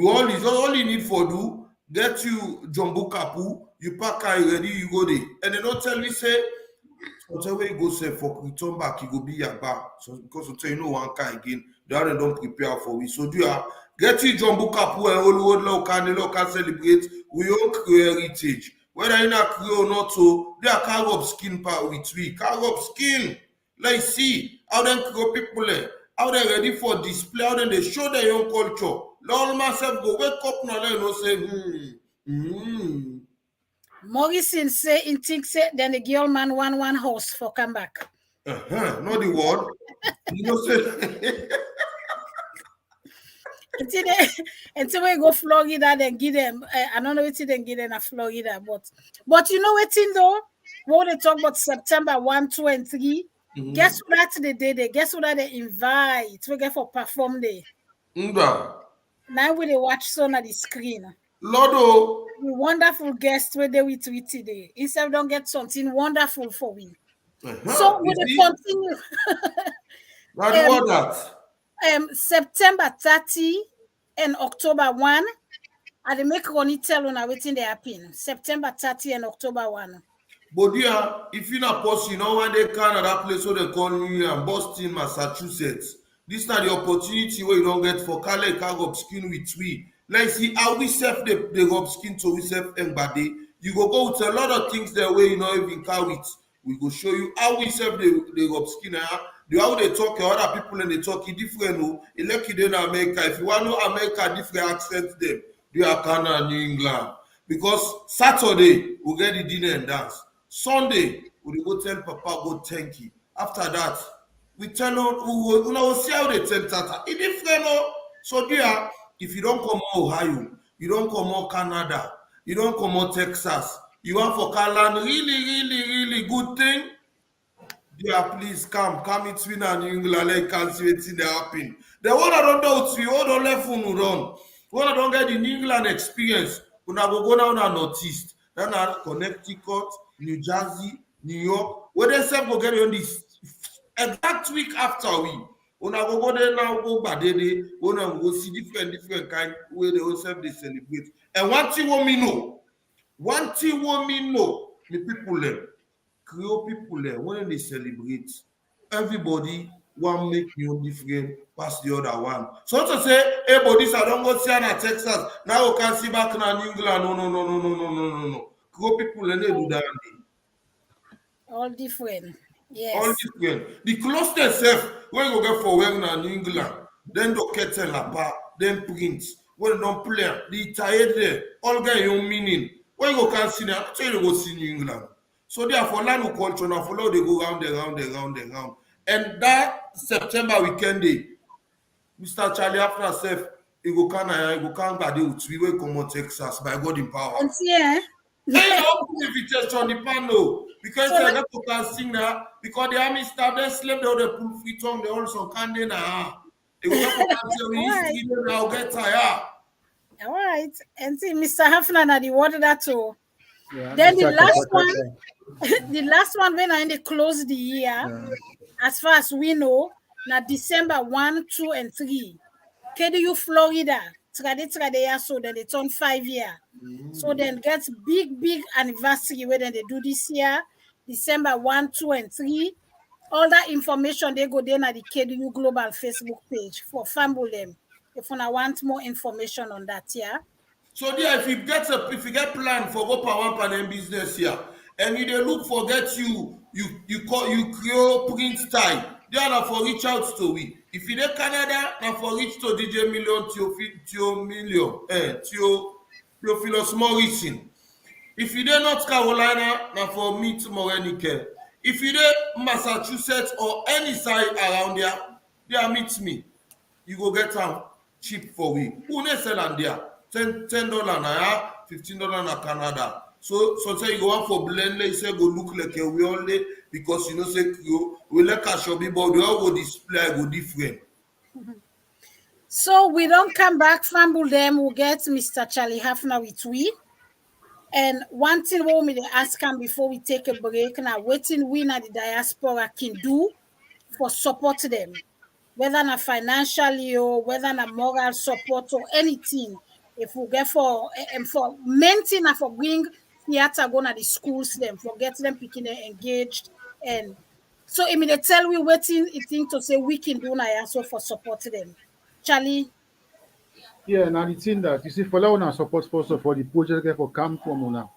all you need for do, get you Jumbo Kapu. You pack car ready, you go there. And they don't tell me, say, so where you go say for return back, you go be your bar. So because you tell you know one car again, they don't prepare for we. So do you have get you Jumbo Kapu and all the world can celebrate we own heritage. Whether in a crew or not, so they are cargo of skin part with we. Cargo of skin. Let's see how them crew people how they ready for display, how then they show their own culture. Lord myself go wake up now and say, Morrison say in think say then the girl man one horse for come back. Not the word. You know say until we go Florida, then give them I don't know what then give them a Florida, but you know what in though? When they talk about September 1, 2, and 3, guess what that's the day they guess what they invite we get for perform day. Now we they watch son at the screen. Lordo. Wonderful guests where they with we today. Instead, don't get something wonderful for we. So we continue. September 30 and October 1. And they make Ronnie tell on waiting they happen. September 30 and October 1. But yeah, if you're not possible, you know when they come at that place where they call New York, Boston, Massachusetts. This is not the opportunity where you don't get for Kale cargo skin with we. Let's see how we serve the rub skin to we serve anybody. You go with a lot of things there where you know even carry it. We go show you how we serve the rub skin. The how they talk, other people and they talk different. Like you in America. If you want to know America, different accents them. They are Canada, New England. Because Saturday we get the dinner and dance. Sunday we go tell Papa go thank you. After that we tell we will see how they tell Tata. It's different. So there. If you don't come out Ohio, you don't come out Canada, you don't come out Texas, you want for Carland really good thing, yeah, please come in Sweden and New England, like can see what's in the happen. The one I don't know, we all don't let fun run. When I don't get the New England experience, when I go down and Northeast, then I Connecticut, New Jersey, New York, where they say go get on this Exact week after we, una go there now, go badede, una go see different kind way they also they celebrate. And one thing what me know, me people there, Creole people there, when they celebrate, everybody want make you different past the other one. So to say, hey, but this I don't go see na Texas, now you can see back in New England. No. Creole people they do that. All different. All Yes. different. The closest self when you go get for wearing in New England, then the kettle apart, then print. When you don't play, the tired there, all get your meaning. When you can see now, tell you go see New England. So therefore, land will culture now follow they go round. And that September weekend day, Mr. Chali Afna self, he go can body with we will come on Texas by God in power. And see, eh? Hey, no invitation on the panel because So they got to can sing now because the army staff they slept they pull Freetown they also can't now. They go to can say we history now get tired. All right. And see, Mr. Haffner na the water that too. Yeah, Then the Mr. last Kata one, Kata. the last one when I close the year, as far as we know, now December 1, 2, and 3. KDU Florida, trade year, so then they turn 5 year. So then get big anniversary where then they do this year, December 1, 2, and 3. All that information they go there at the KDU Global Facebook page for Fambulem. If you want more information on that, yeah. So there, if you get plan for go power panel business here, and you they look for get you create print style, they are for reach out to we. If you dey Canada, now for reach to DJ Million Tio Million, Tio Philos Morrison. If you dey North Carolina, now for meet Morenike. If you dey Massachusetts or any side around there, they meet me. You go get am cheap for we. Who ne sell am there? $10 na $15 na Canada. So say you go want for blend, you say go look like a we only because you know say we like a shopee, but we all go display go different. So we don't come back fumble them. We'll get Mr. Chali Haffner with we. And one thing we want me to ask him before we take a break now, waiting we na the diaspora can do for support them, whether na financially or whether na moral support or anything. If we get for main thing na for bring theater go na the schools them, for get them picking them engaged. And so I mean they tell we waiting it thing to say we can do na also for support them. Charlie. Yeah, now the thing that you see for that one support sponsor for the project get for come from una.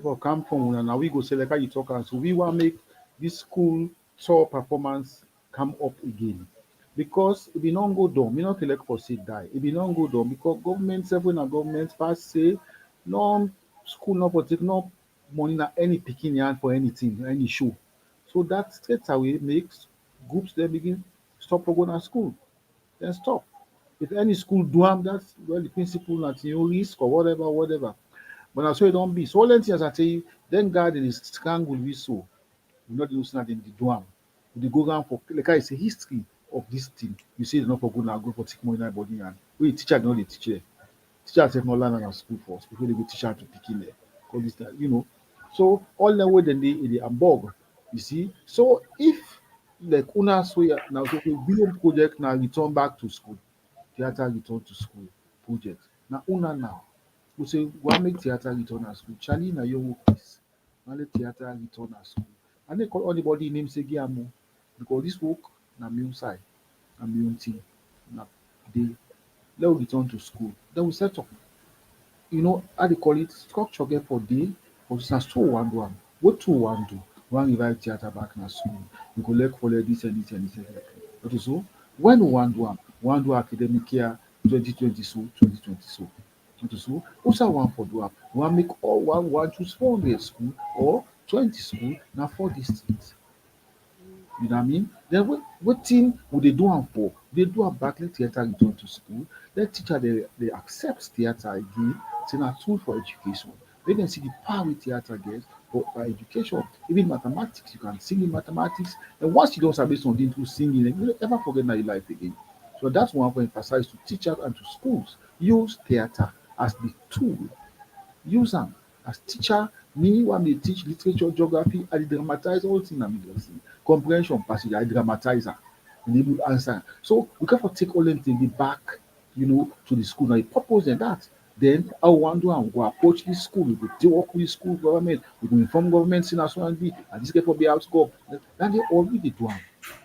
For come from una now we go select how you talk and so we want make this school tour performance come up again. Because if we don't go down, we not elect for sit die. If we don't go down, because government several and government pass say no school not for take no money na any picking yarn for anything, any show. So that straight away makes groups then begin stop for going to school. Then stop. If any school do am, that's well the principal not you risk or whatever. But I say it don't be. So all things I tell you, then God is strangle we so. We not losing at in the do am. They go around for like I say history of this thing. You say they're not for good now, go for take money in our body and we teacher know the teacher. Teacher say no learn at school for us before they go teach how to pick in there. All this that, you know. So all the way then they ambog. You see. So if like una so now so we project now return back to school. Theater return to school project. Now una now. We say one make theater return to school. Chali na your work is. Now let theater return to school. And they call anybody name say Giamo. Because this work na me side. Na me own thing. Now they let we return to school. Then we set up. You know how they call it structure get for day. For instance, 2-1-1. What 2-1 do? One revive theater back na school. We go let follow this and this and this. But so when one do academic year 2020 so 2020 so. So also one for do one make all one choose 400 school or 20 school now 4 districts. You know what I mean? Then what thing would they do am for? They do a backlit theater return to school. The teacher they accept theater again. It's a tool for education. They can see the power with theater gets for education. Even mathematics, you can sing in mathematics. And once you don't have something to singing, you will never forget in your life again. So that's one for emphasize to teachers and to schools. Use theater as the tool. Use them As teacher, me when they teach literature, geography, I dramatize all things I'm interested. Comprehension passage, I dramatize her. And able to answer. So we can take all them things back, to the school. Now the purpose and that. Then I want to go approach this school, we go deal work with the school government, we go inform government in as well and be, and this get for be out go. Then they already do am.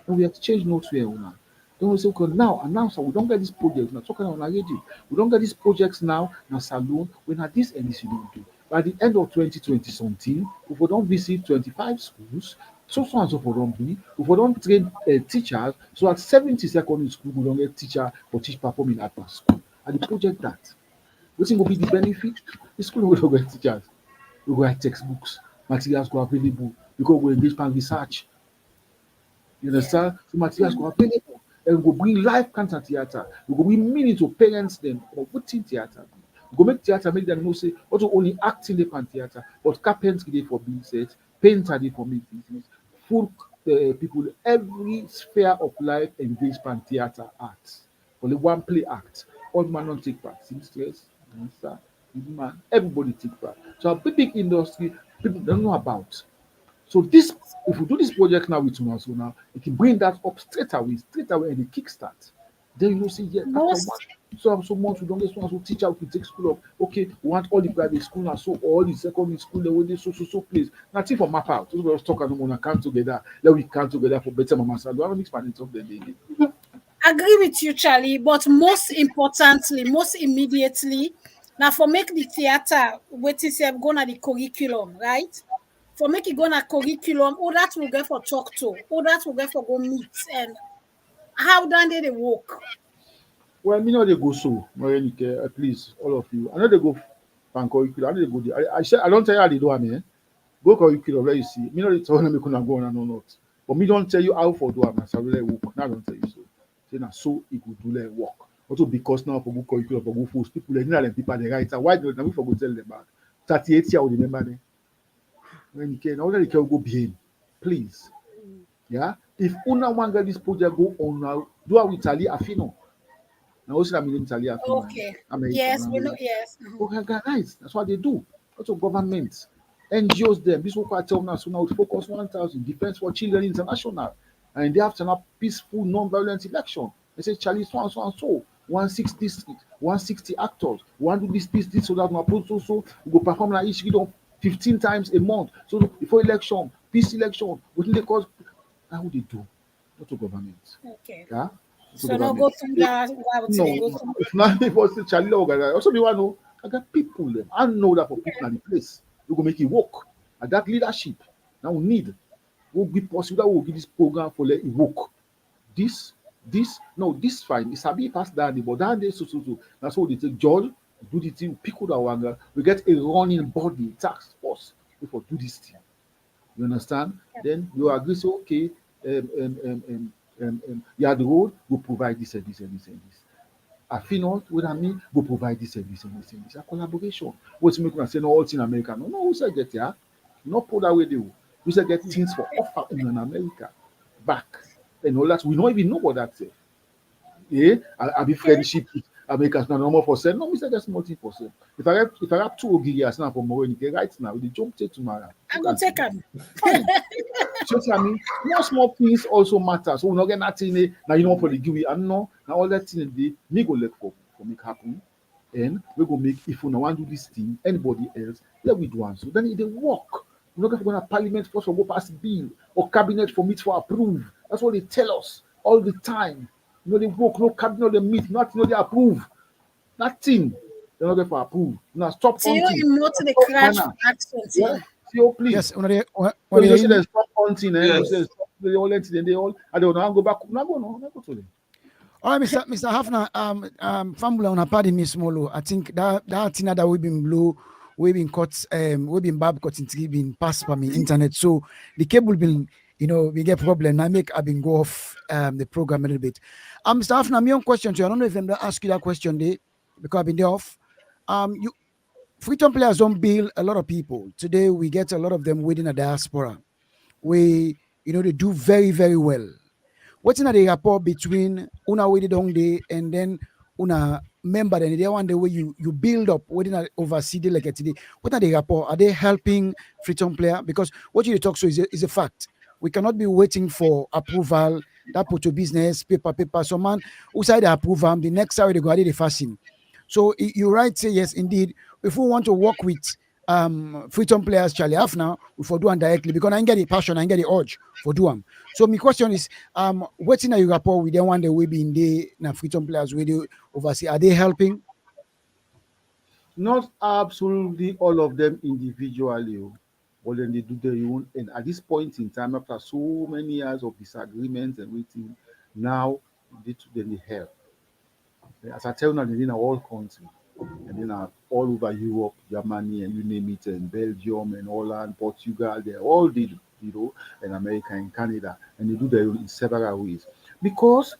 And we exchange notes here now. Then we say, okay, now, so we don't get this project. Now talking on radio. We don't get these projects now, now saloon, we not this and this you don't do. By the end of 2020 something, if we don't visit 25 schools, so and so for don't be, if we don't train teachers, so at 70 secondary school, we don't get teacher for teach performing at school. And the project that. Wetin go be the benefit? The school will go get teachers, we go get textbooks, materials go available, because we go engage in research. You understand? So materials go available, and we go bring live cancer theatre. We go bring meaning to parents them of wetin theatre be. We go make theatre make them know say not only acting dey pan theatre, but carpentry dey for being set, painter dey for make business, full people every sphere of life engage pan theatre art. Only one play act. All man don't take part. Seamstress, dancer, man, everybody take part. So a big industry people don't know about. So this, if we do this project now with Tumaso now, it can bring that up straight away and the kickstart. Then you see, yeah, so much we don't get so teacher we take school up. Okay, we want all the private school now, so all the secondary school the way they so place. Nothing for map out. So we just talk and we come together. Let we come together for better mama. So I don't have an expanding of the day. Agree with you, Chali, but most importantly, most immediately, now for make the theater what is go na the curriculum, right? For make it go na curriculum, all that will get for talk to, all that will get for go meet, and how done they work? Well, me know they go so, Morenike, please, all of you. I know they go fan curriculum. I know they go there. I said I don't tell you how they do it, Go curriculum, let you see. Me know they tell them gonna go on and not. But me don't tell you how for do it, so I really work. Now I don't tell you so. Say now so it could do like work. Also because now for go curriculum, for go force people, they know them people they write. Why don't we for go tell them back? 38 years old remember them. When you can, now they can go behind. Please. Yeah. If una want get this project go on now, do it with Chali Afino. Now also I'm in Chali Afino. Okay. America, Yes, we know. Yes. Okay, guys, that's what they do. Also government, NGOs them. This what I tell now. So now to focus 1,000 Defense for Children International, and they have to have peaceful, non-violent election. They say Charlie so and so and so. 160 district, 160 actors. Want do this, so that we approach so we go perform like each region 15 times a month. So before election, peace election, what they cause how they do? Not to government. Okay. Yeah. So now go through that. No, if not if was Charlie organize. Also, me want know I got people them. I know that for people in the place, we go make it work. And that leadership now we need will be possible that we'll give this program for let it work. This fine. It's a bit past that, but that day so. That's what they take George, do the thing, pick out our anger. We get a running body task force before do this thing. You understand? Yeah. Then you agree, so okay, yeah, the road will provide this and this and this and this. I feel not what I mean, will provide this and this and this and this. A collaboration. What's making us say no all in America? No, we say get yeah. Not put that way they will. We say get things for offer in America back. And all that we don't even know what that's. Yeah, I be friendship with Americans now normal for sale. No, we say that's nothing for sale. If I have 2 gigas now for Morenike right now, we jump take tomorrow. I'm gonna take them. Fine. So I mean, no small things also matter. So we not get nothing now. You know for the give we and no now all that thing they me go let for make happen. And we go make if we no want to do this thing, anybody else, let we do one. So then it work. We're not going to parliament first or go pass bill or cabinet for meet for approve. That's what they tell us all the time. You know, they work, no cabinet, they meet, nothing, they approve. Nothing. They're not going for approve. Now stop hunting. So you know to the crash action. Yeah. See, please. Yes, when you say they stop hunting, yes. They stop they all let they all I don't know, I'll go back. No, go to them. All right, Mr. Haffner, Fambula on a party Miss Molo. I think that thing that we've been blue. We've been cut, we've been bab cutting tree been passed by me internet. So the cable been, we get problem. I've been go off the program a little bit. Mr. Afna, my own question to you. I don't know if I'm gonna ask you that question there because I've been there off. Freetown players don't bill a lot of people. Today we get a lot of them within a diaspora. They do very, very well. What's in the rapport between una with the day and then una member and the one the way you build up within an oversee the like today, what are the rapport? Are they helping Freetown player? Because what you talk so is a fact. We cannot be waiting for approval. That put your business paper. So man, who side the approval, the next side they go the fasting. So you right say yes indeed. If we want to work with Freetown players, Chali Afna, we for do them directly because I get the passion, I get the urge for do them. So my question is, what's in your rapport with them one day we be in the Freetown players where they oversee? Are they helping? Not absolutely all of them individually, but then they do their own. And at this point in time, after so many years of disagreements and waiting, now they help. As I tell you now, they're in all countries, and then all over Europe, Germany, and you name it, and Belgium, and Holland, Portugal, they all did, and America and Canada, and they do their own in several ways. Because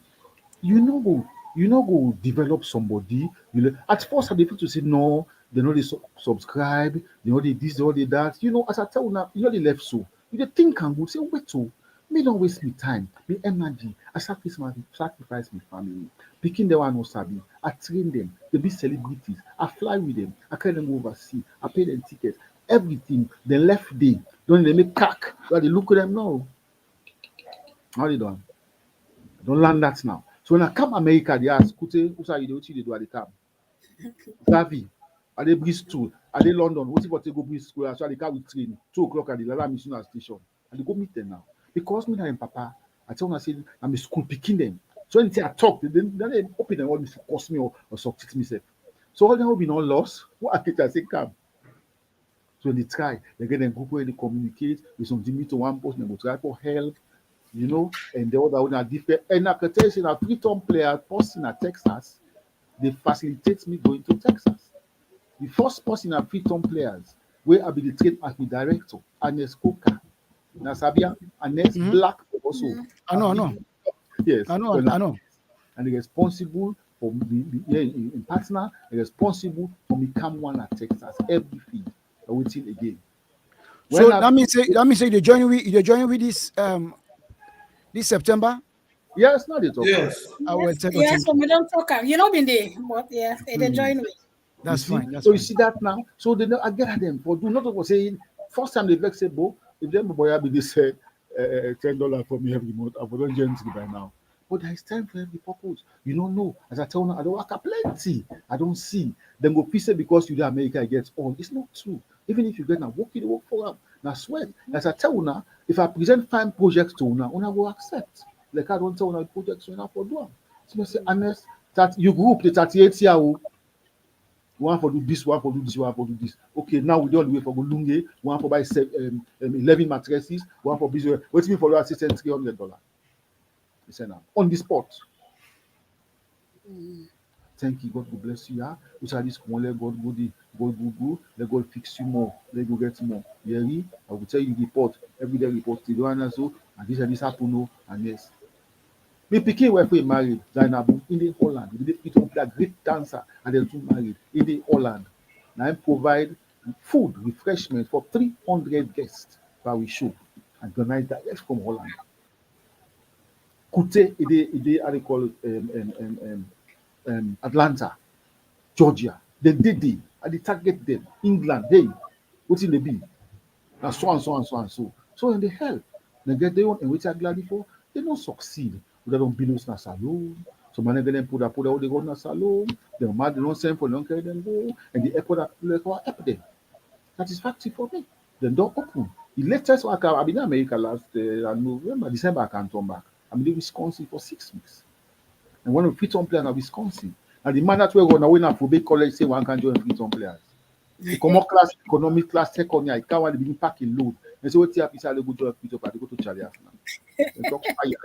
you know go develop somebody. At first I dey feel to say no, they know they subscribe, they know they this, they know they that. As I tell you now, they left so. You dey think and go say, wait to me don't waste me time, me energy. I sacrifice my family. Picking the one who sabi. I train them, they be celebrities. I fly with them, I carry them overseas, I pay them tickets, everything. Then left day, don't they make cack. They look at them now. How they done? Don't learn that now. So when I come America, they ask, Kute, who say you what you do at the camp? Gavi, are they Bristol? Are they London? What if they go Bristol? So they come with train 2 o'clock at the Lala Mission station. And they go meet them now. Because me and Papa, I tell them I say I'm a school picking them. So anything I talk, they open them all this cost me or subject myself. So all them will be not lost. What I say come. So when they try, they get them group where they communicate with some meet to one post, and they go try for help. And the other one are different. And I can tell you, a Freetown player person at Texas, they facilitate me going to Texas. The first person at Freetown players, where I be the trade as the director, Agnes Coca, Nasabia, Agnes Black also. I know. Yes, I know. And the responsible for in partner, the responsible for me come one at Texas every feed. I will see again. So that means you join with this September? Yes, not at all. Yes. I will take Yes, so we don't talk. Been there, but yeah, they join me. That's fine. You see that now? So I get them for do not was saying first time they vex say, if them boy be this $10 for me every month, I wouldn't gently by now. But there is time for every purpose. You don't know. As I tell you, I don't work plenty. I don't see. Then go piece because you do America gets on. It's not true. Even if you get now work for them. Now sweat. As I tell you now, if I present fine projects to now, I will accept. Like I don't tell you projects to for do them. So I say, honest, that you group the 38 year old. One for do this, one for do this, one for do this. Okay, now we don't wait for go lunge. One for buy 11 mattresses. One for business. What's me for assistant $300? He said now on the spot. Thank you, God will bless you. Yeah, which are this one? Let God go. Let God fix you more. Let go get more. Yearly, I will tell you report every day report. The one so and this happen no and yes. Me picking where we married Zainabu in the Holland. We did a great dancer and then two married in the Holland. Now I provide food, refreshment for 300 guests that we show and organize direct from Holland. Kute, how they call it, Atlanta, Georgia. They did it. And they target them. England, hey, what's in the be? And so and so and so and so. So when they help, they get their own and which are glad for, they don't succeed. They don't build us na salon. So man get them put out they go na salon. They don't send for don't carry them go. And the airport help them. Satisfactory for me. Then don't open. The latest work I've been in America last November, December I can come back. I'm in Wisconsin for 6 weeks. And one of the Freetown players in Wisconsin. And the man that we're going to win for big college say one can join Freetown players. The common class, economic class, second year, I can't want to be packing load. And so what you have is I go to Freetown, I go to Chali Afna. They talk fire,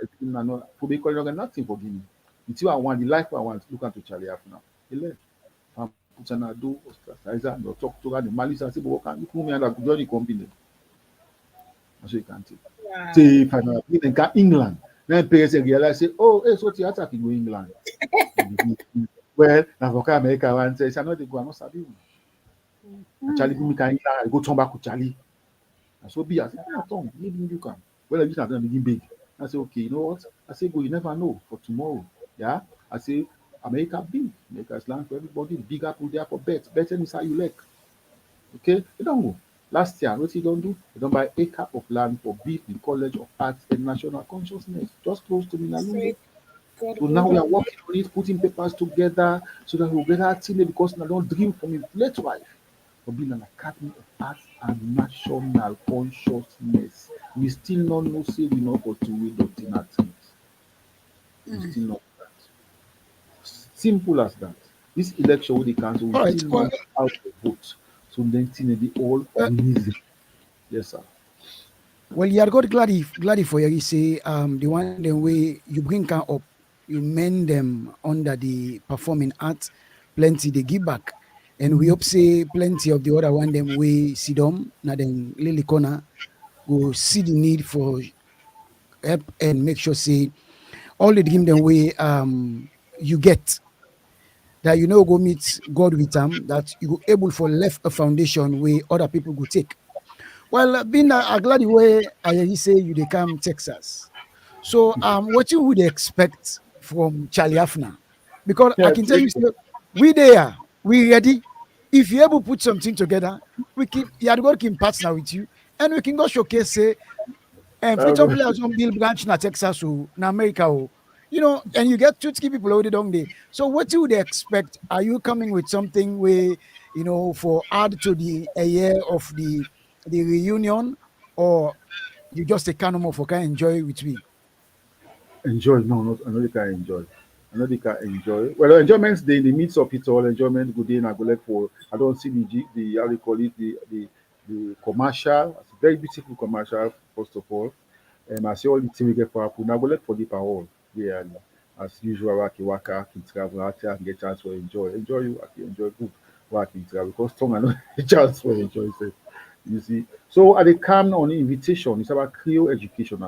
for big college, nothing for Guinea. It's what I want, the life I want, look at Chali Afna. He left. Put an ado, ostracizer, and talk to her, the malice, I say, but what can you come here and join the company? That's what you can take. Wow. Say, if I'm in England. Then parents realize, say, oh, hey, so theater can go England. Well, now for America, one says, I know they go, I'm not sabi. Chali, me can England, I go turn back to Chali. And so be, I say, Tom, maybe you can. Well, I just begin big. I say, okay, you know what? I say, go, you never know for tomorrow. Yeah? I say, America big. America is land for everybody. Big apple there for bet. Betting is how you like. Okay, you don't go. Last year, what you don't do? You don't buy acre of land for build the College of Arts and National Consciousness, just close to Minalunde. Say God So good now we are on you. working on it, putting papers together so that we'll get our team because I don't dream from his late wife for being an Academy of Arts and National Consciousness. We still not know say we know for to read doctrine things. We still know that. Simple as that. This election with the council, All we right. still know how to vote. So then thing they all easy. Yes, sir. Well, you are God glad for you say the one the way you bring can up, you mend them under the performing arts, plenty they give back. And we hope say plenty of the other one them we see them, now then Lily Corner go see the need for help and make sure say all the dream them way you get that you know go meet God with them, that you go able for left a foundation where other people go take. Well, being a glad way I hear you say you they come Texas. So what you would expect from Charlie Afna? Because I Yeah, can tell you say, we there, we ready. If you able put something together, we can you are going to partner with you and we can go showcase say and Freetown um, players on Bill branch na Texas or na America or and you get two to keep people already down there. So what you would expect? Are you coming with something where for add to the a year of the reunion, or you just a kind of more for can enjoy with me? enjoy. No, not another can enjoy. Another can enjoy. Well, enjoyment's day in the midst of it all. Enjoyment good day. And I go like for. I don't see the how they call it the commercial. It's a very beautiful commercial. First of all, I see all the thing we get for Apple. Now go like for the power. Yeah, and as usual, waki waka, can travel out here and get chance to enjoy you. I can enjoy good. Waki travel because tongue and not chance for enjoy. Say. You see, so at the come on invitation, it's about Creole education.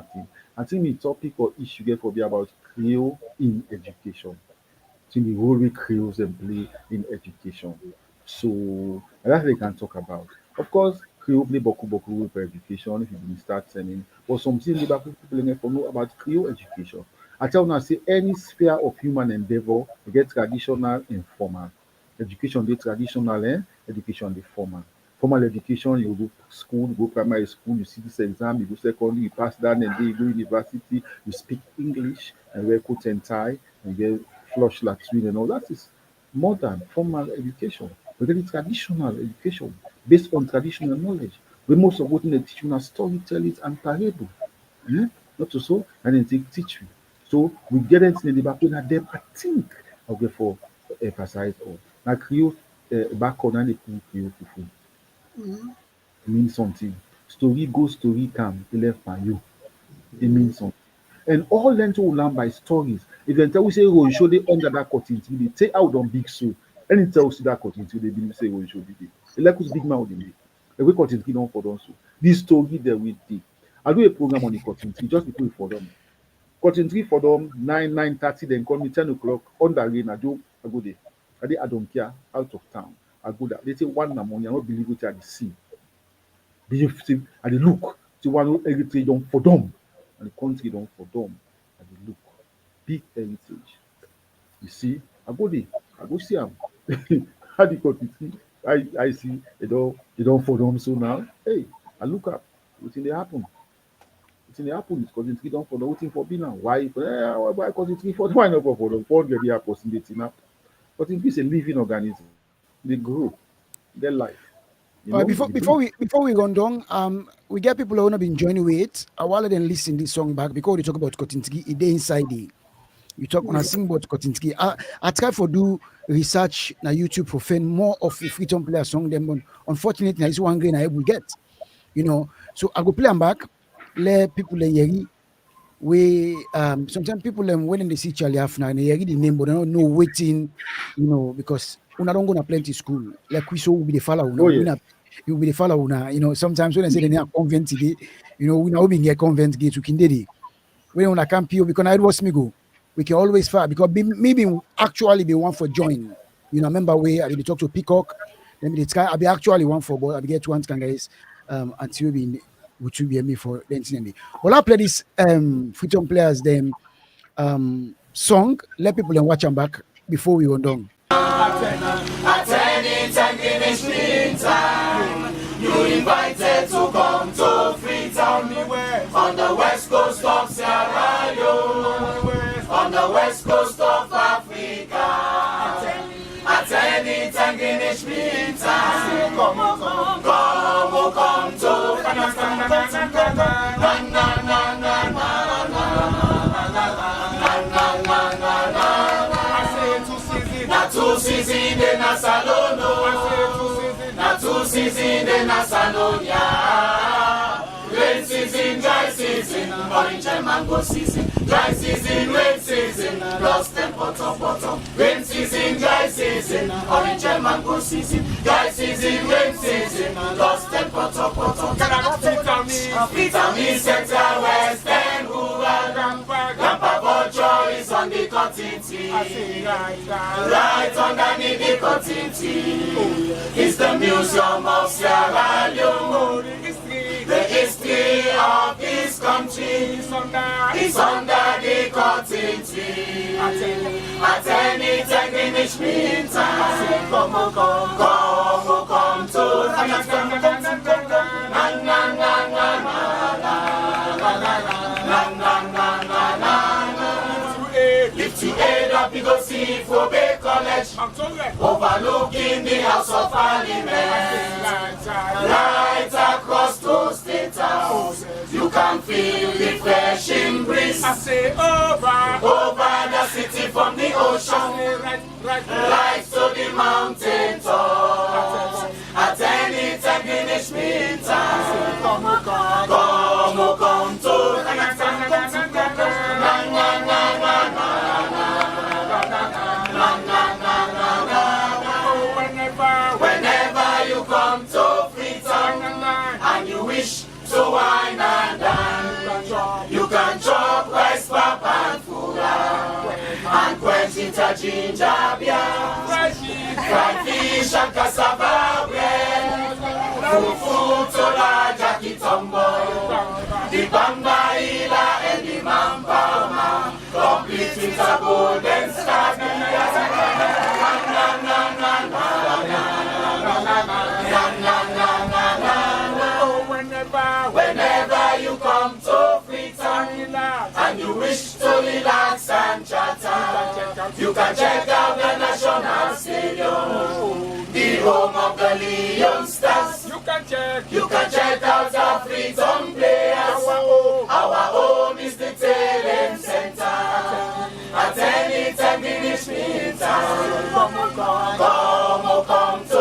I think the topic or issue get for be about Creole in education. I think the role we Creoles and play in education. So and that's what they can talk about. Of course, Creole play boku role for education if you been start sending. But something Liverpool people in for know about Creole education. I tell now say any sphere of human endeavor, you get traditional and formal. Education dey traditional, education dey formal. Formal education, you go school, go primary school, you see this exam, you go secondary, you pass that, and then you go university, you speak English and wear coat and tie and get flush latrine and all that is modern formal education. We get the traditional education based on traditional knowledge. We most of what they teach you na storytelling and parable. Eh? Not to so, and then they teach you. So we get into the back when them I think I'll get for emphasize on. Now Creole back on and they cook Creole fufu. It means something. Story go, story come, he left by you. It means something. And all learn to learn by stories. If they tell we say oh you show they under that cotton tree, they take out on big so. And it tells you that cotton tree, they believe say oh you show be big. They like us big mouth they make. The way cotton tree don't for them so. This story there we did. I do a program on the cotton tree just because for them. Cotton tree for them 9:30, then call me 10 o'clock on the rain. I go there. I don't care out of town. I go there. They say 1 in the morning, I don't believe what I see. Believe see, I dey look. See one heritage don't for them. And the country don't for them. I dey look. Big heritage. You see, I go there. I go see them. How the cotton tree? I see they don't for them so now. Hey, I look up. Wetin dey happen? Wetin dey happen is cotton tree don for them. Wetin for be now? Why cotton tree for them? Why not for them? 400 year person dey now. Cotton tree is a living organism. They grow. Their life. You know, Before they before breathe. we before we go on, we get people who have not been joining with. I want them listen this song back because we talk about Kotinski. It dey inside the you talk on a sing about Kotinski. I try for do research na YouTube for find more of the Freetown player song them. Unfortunately, it's one grain I will get. So I go play them back. Let people hear we sometimes people when they see Charlie Haffner and they hear the name but they don't know waiting, because una don't go to plenty school. Like we so will be the follow una, Oh we yes. na you will be the follow una. Sometimes when they say they are convent today, we now being a convent gate to kindedi. When una camp you because it was me go. We can always fire because maybe actually be one for join. Remember where I be talk to Peacock, then the sky I be actually one for but I be get one can guys until be which will be me for the incident. Well, I play this Freetown players them song. Let people then watch them back. before we went on. At any time, Guinness meantime, you invited to come to Freetown on the west coast of Sierra Leone, on the west coast of Africa. At any time, Guinness meantime, come to two season de Nasalono, na two season de Nasalonia. Rain season, dry season, orange and mango season. Dry season, rain season, lost and bottom. Rain season, dry season, orange and mango season. Dry season, rain season, lost and bottom. Vitamin Central West and Rural. Grandpa Vulture is on the cotton tree. Right underneath the cotton tree is the Museum of Sierra Leone. The history of this country is under the cotton tree. At any time, Guinness meantime, come to Lift your head up, you go see for Bay College, overlooking the House of Parliament. Right across the State House, you can feel the refreshing breeze. I say over the city from the ocean, right to the mountain tops. At any time, Guinness meantime, come to whenever you come to Freetown and you wish to wine and dine, you can chop rice pap and fura and quench it a ginger beer, fried fish and cassava bread, fufu to la Jackie Tomboy, the bambaila and the mambama, complete with a golden whenever you come to Freetown and you wish to relax and chatter, you can check out the National Stadium, the home of the Leon Stars. You can check out the Freetown players. Our home is the talent center. At any time, Guinness meantime, come to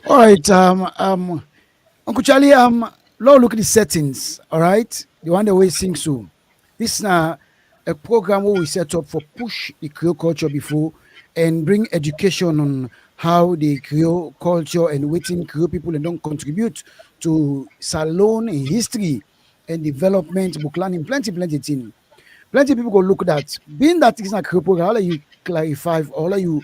All right, Uncle Chali, now look at the settings. All right, the one that we sing so. This is now a program where we set up for push the Creole culture before and bring education on how the Creole culture and waiting Creole people and don't contribute to Salon history and development, book learning, plenty thing. Plenty people go look at that. Being that it's not Creole program, I'll let you clarify or let you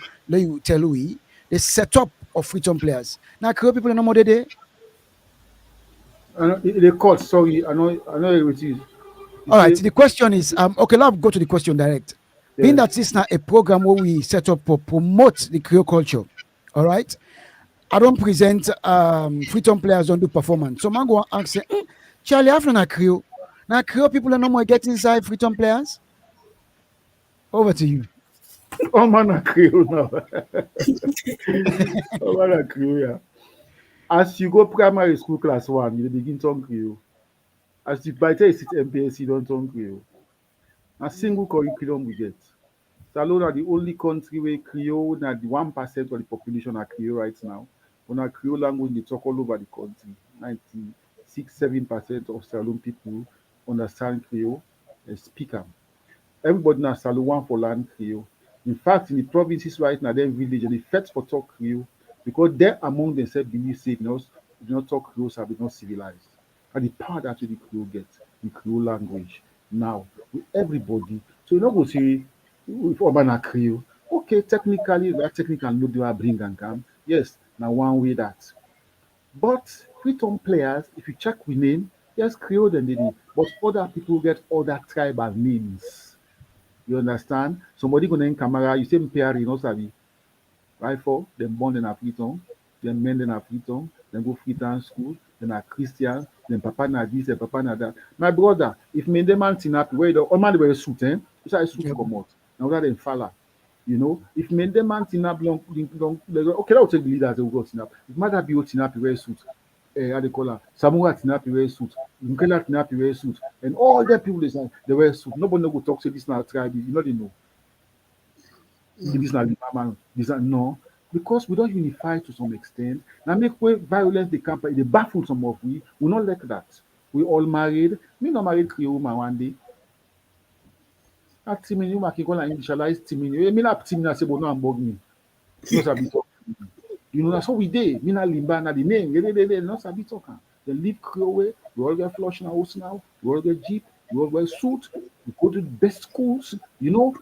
tell we the setup of Freetown players. Now Creole people are no more there. The court, sorry, I know it is. All right, the question is, okay, let's go to the question direct. Yeah. Being that it's not a program where we set up to promote the Creole culture, all right? I don't present Freetown players don't do performance. So I'm going to ask, Chali, Afna na Creole. Now Creole people are no more get inside Freetown players? Over to you. Oh, man, Creole now. Oh, man, Creole, yeah. As you go primary school class 1, you begin to talk Creole. As you by the time you sit MPS, you don't talk Creole. A single curriculum we get. Salon are the only country where Creole, na the 1% of the population are Creole right now. On a Creole language, they talk all over the country. 96-7% of Salon people understand Creole and speak them. Everybody now Salon want for learn Creole. In fact, in the provinces right now, them village and the first for talk Creole because they among themselves believe say do not talk Creole, so be not civilized. And the power that the Creole gets, the Creole language now with everybody. So you know go say with urban Creole, okay, technically that technical load you are bring and come. Yes, now one way that. But Freetown players, if you check with name, Yes, Creole then did it, but other people get other tribal names. You understand? Somebody go name Camara, you say Mpeari, you know, Sabi. Right for them born in a Freetown, them men in a Freetown, then go Freetown school, then are Christian, then Papa na this, and Papa na that. My brother, if me the man tin up where the all man wear suit, you say suit Yep. come out. Now that them falla. You know, if me the man tin up long, okay, I'll take the leader as they go tin up. If mother be tin up wear suit, how they call her, Samuel tin up wear suit, Nkela tin up wear suit, and all the people they wear suit. Nobody no go talk say this now tribe, you know they know. This na man, this na no, because we don't unify to some extent. Now make way violence the campaign, they baffle some of we not like that. We all married. Me not married Creole woman one day. That team you can call an initialized team. Me not team na say but no ambog me. No sabi talk. You know that's what we did. Me not limba na the name. They no sabi talk. They leave Creole way. We all get flush in our house now. We all get jeep. We all wear suit. We go to the best schools. You know,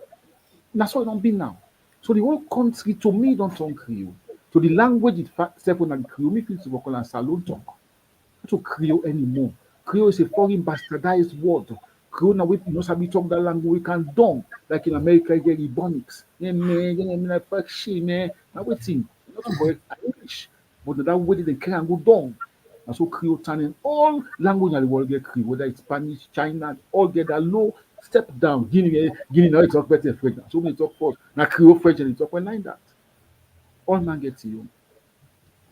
that's what it don't be now. So the whole country to me don't talk Creole. So the language itself when Creole, me feel to call and salon talk. Not to Creole anymore. Creole is a foreign bastardized word. Creole now we know sabi talk that language we can done. Like in America, you get Ebonics. Yeah, man, yeah, man, like fuck shit, man. Now waiting. Not to correct English. But that way they can go down. And so Creole turning all language in the world get Creole, whether it's Spanish, China, all get that low step down. Guinea now it talk better French. So many talk first. Now Creole French and it talk like that. All man gets you.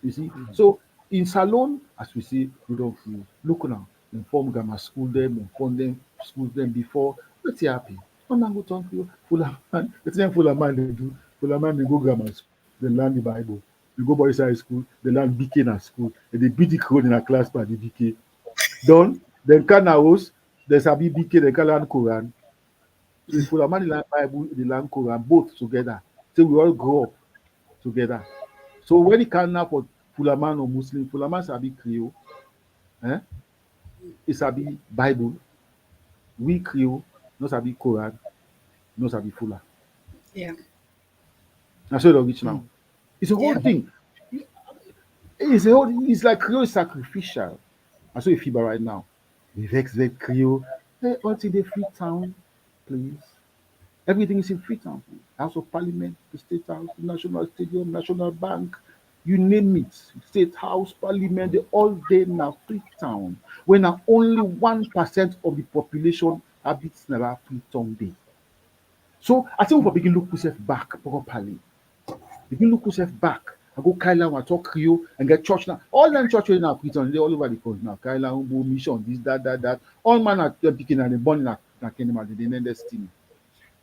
You see? So in Salon, as we see, we don't feel. Look now, inform grammar school them, inform them, school them before. Let's happy. One man go talk to you, full of man. It's them full of man they do. Full of man they go grammar school, they learn the Bible. They go boys high school, they learn BK in school, and they beat the crowd in a class by the BK. Done, then can house, there's a BK, they can learn Quran. So the full of man they learn Bible, they learn Quran, both together. So we all grow up together. So when it can now for Fulaman or Muslim, Fulaman sabi Creole, eh? It sabi Bible. We Creole, no sabi Quran, no sabi Fula. Yeah. That's what it reach now. It's a whole Yeah. thing. It's a whole. It's like Creole is sacrificial. That's what you feel right now. The vex Creole. Hey, until the Freetown, please. Everything is in Freetown. House of Parliament, the State House, the National Stadium, National Bank, you name it. State House, Parliament, they all there now Freetown. When now only 1% of the population habits in that Freetown day. So I think we begin look yourself back properly. Begin look yourself back. I go Kaila and talk Creole and get church now. All them churches now Freetown, they all over the country now. Kaila, Umbu, Mission, this, that. All man are picking and they born in that Kenema, they name this thing.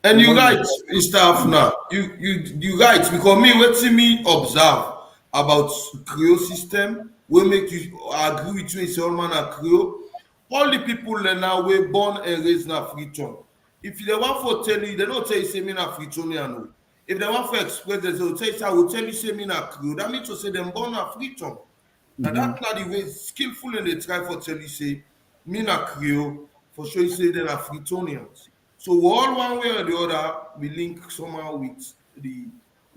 And you right, Mr. Afna. You right because me wetin me observe about Creole system wey make you agree with me say all man na Creole. All the people dem now wey born and raised na Freetown. If they want for tell you, they don't tell you say me na Freetonian o. If they want for express, they will tell you say I will tell you say me na Creole. That means to say them born na Freetown. Now that na the way skillful and they try for tell you say me na Creole for sure you say they are Freetonians. So all one way or the other, we link somehow with the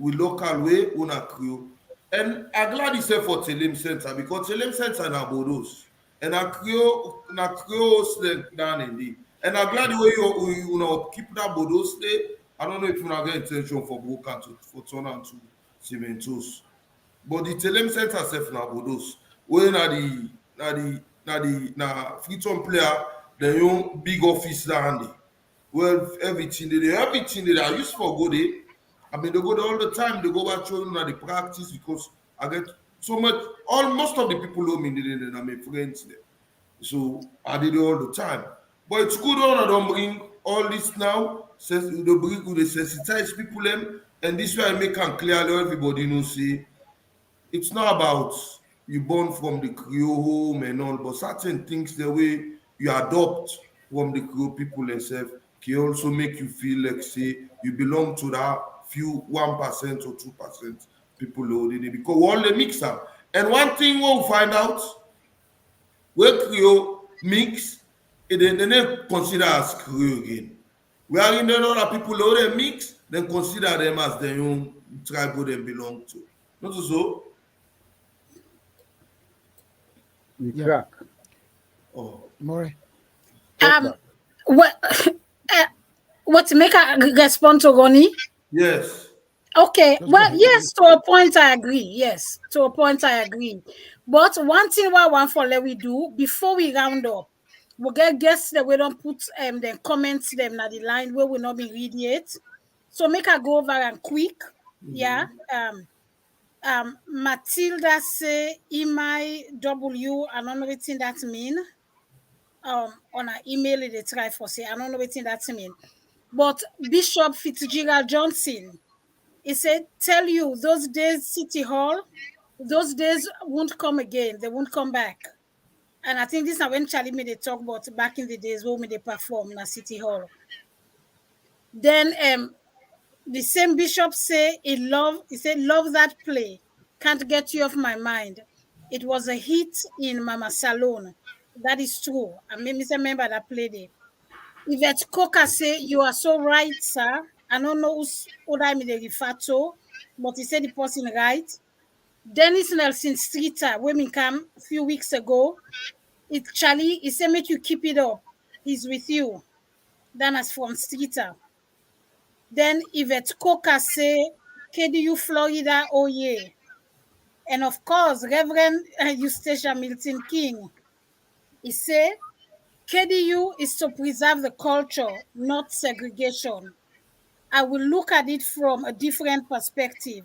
local way on a Creole. And I'm glad you said for Telem Center because Telem Center na Bodos. And a Creole down in the. And I'm glad the way you know keep that Bodos there. I don't know if you have intention for Bokan for turn on to Cementos. But the Telem Center self na Bodos. Where na Freetown player, the young big office down there. Well, everything they are used for go there. I mean, they go there all the time. They go back showing the practice because I get so much. Most of the people know me, and I'm friends there. So I did it all the time. But it's good on I don't bring all this now. They sensitize people them, and this way I make them clear. Everybody knows. See, it's not about you born from the Creole home and all, but certain things the way you adopt from the Creole people themselves can also make you feel like say you belong to that few 1% or 2% people already because we all they mix up. And one thing we'll find out where Creole mix, they don't consider as Creole again. Where in the other people already mix, then consider them as their own tribe who they belong to. Not so. We crack. Oh. More. What what make a respond to Ronnie? Yes. Okay, Let's go well, ahead. yes, to a point I agree. Yes, to a point I agree. But one thing what I want for let we do before we round up, we get guests that we don't put them comments them at the line where we not be reading it. So make I go over and quick. Yeah. Matilda say email W. I don't know what that mean. On our email they try for say I don't know what that mean. But Bishop Fitzgerald Johnson, he said, tell you those days City Hall, those days won't come again. They won't come back. And I think this is when Chali made a talk about back in the days when they perform in a City Hall. Then the same bishop say he said, love that play. Can't get you off my mind. It was a hit in Mama Salon. That is true. I mean, Mr. Member that played it. Yvette Coca say, you are so right, sir. I don't know who I mean refer to, but he said the person right. Dennis Nelson Streeter, women come a few weeks ago. It's Chali, he said, make you keep it up. He's with you. Then as from Streeter. Then Yvette Coca say, KDU Florida, oh yeah. And of course, Reverend Eustacia Milton King, he said, KDU is to preserve the culture, not segregation. I will look at it from a different perspective.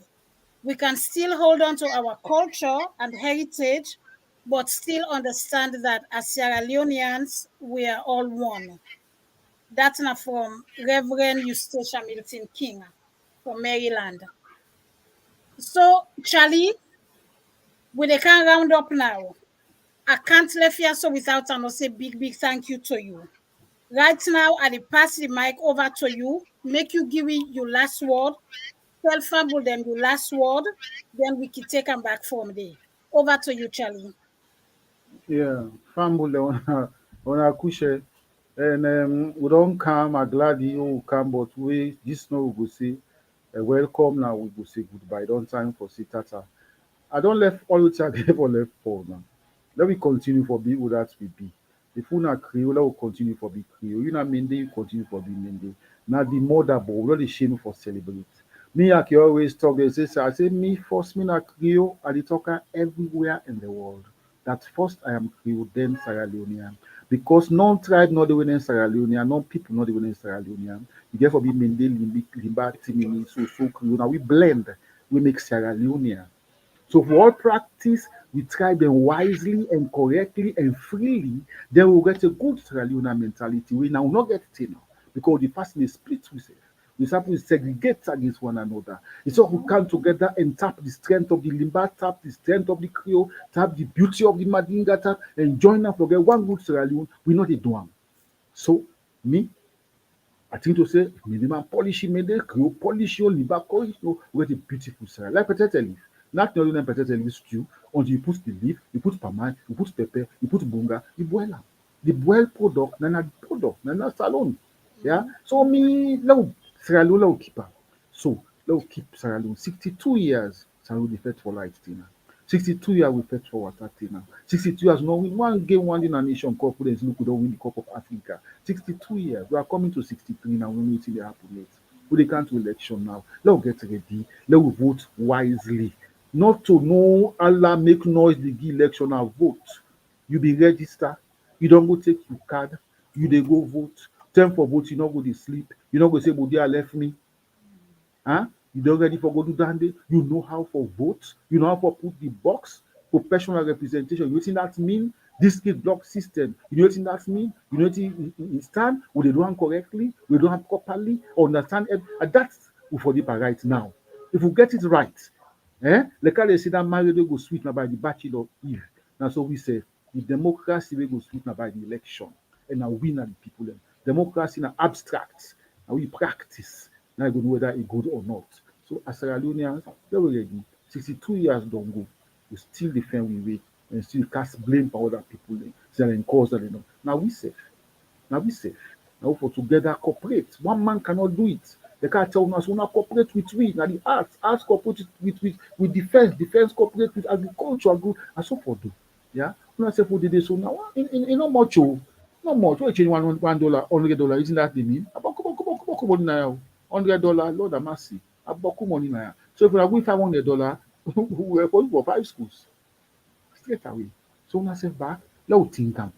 We can still hold on to our culture and heritage, but still understand that as Sierra Leoneans, we are all one. That's not from Reverend Eustacia Milton King from Maryland. So, Charlie, we can round up now. I can't leave here so without say big thank you to you. Right now, I pass the mic over to you. Make you give me your last word. Tell Fumble them your last word. Then we can take them back from there. Over to you, Charlie. Yeah, family on a kushe. And we don't come, I'm glad you will come, but we this no we go say welcome now, we go say goodbye. Don't time for say tata. I don't left all the time for left for now. Let me continue for be who that we be. If we not Creole, let we continue for be Creole. You know Mende, you continue for be Mende. Now the mother but we not the shame for celebrate. Me I can always talk, they say, I say me first me not Creole, I the talker everywhere in the world. That first I am Creole, then Sierra Leonean. Because non tribe not the winning Sierra Leonean, non people not the winning Sierra Leonean. You therefore be Mende, Limba, Timini, so Creole. Now we blend, we make Sierra Leonean. So for all practice, we try them wisely and correctly and freely, then we'll get a good Sierra Leone mentality. We now not get it now because the person is split with it. We start to segregate against one another. It's all we come together and tap the strength of the Limba, tap the strength of the Creole, tap the beauty of the Madinga, tap and join up together one good Sierra Leone. We know they do them. So me, I think to say, minimum polish, Creole polish, Limba polish, we get a beautiful Sierra like potato leaf. Not only them potato leaf stew, until you put the leaf, you put palm, you put pepper, you put bunga, you boil them. The boiled product, na product, na salon. Yeah. So me, now Sierra Leone, now keep am. So now keep Sierra Leone 62 years. Sierra Leone fed for light dinner. 62 years we fed for water dinner. 62 years no win one game, one in a nation cup. Look, we don't win the Cup of Africa. 62 years. We are coming to 63 now. We need to happen next. We can't do election now. Let's get ready. Let's vote wisely. Not to know Allah make noise the election and vote. You be register, you don't go take your card, you they go vote. Time for vote, you not go to sleep, you not go say, Bodia left me. Huh? You don't ready for go to Dande, you know how for vote, you know how for put the box, professional representation. You know what that mean? District block system. You know what that mean? You know what it stand? Will they do it correctly? We don't have properly understand it. And that's for the right now. If we get it right, like how they say that marriage will go sweet now by the bachelor Eve. Now so we say the democracy will go sweet now by the election. And now we are the people. Democracy now abstract. Now we practice. Now you know whether it's good or not. So as Sierra Leoneans, they were ready. 62 years don't go. We still defend we way and still cast blame for other people. Saying cause that you know. Now we safe. Now we safe. Now for together cooperate. One man cannot do it. They can't tell us we not cooperate with we. Now the arts cooperate with defense cooperate with agriculture, and so forth. Yeah. When I say for the so now, in not much, not much. We change $1, $100. Isn't that the mean? About come money now. $100, Lord have mercy. About money now. So if we are going $500, we are going for 5 schools straight away. So when I say back, let think am.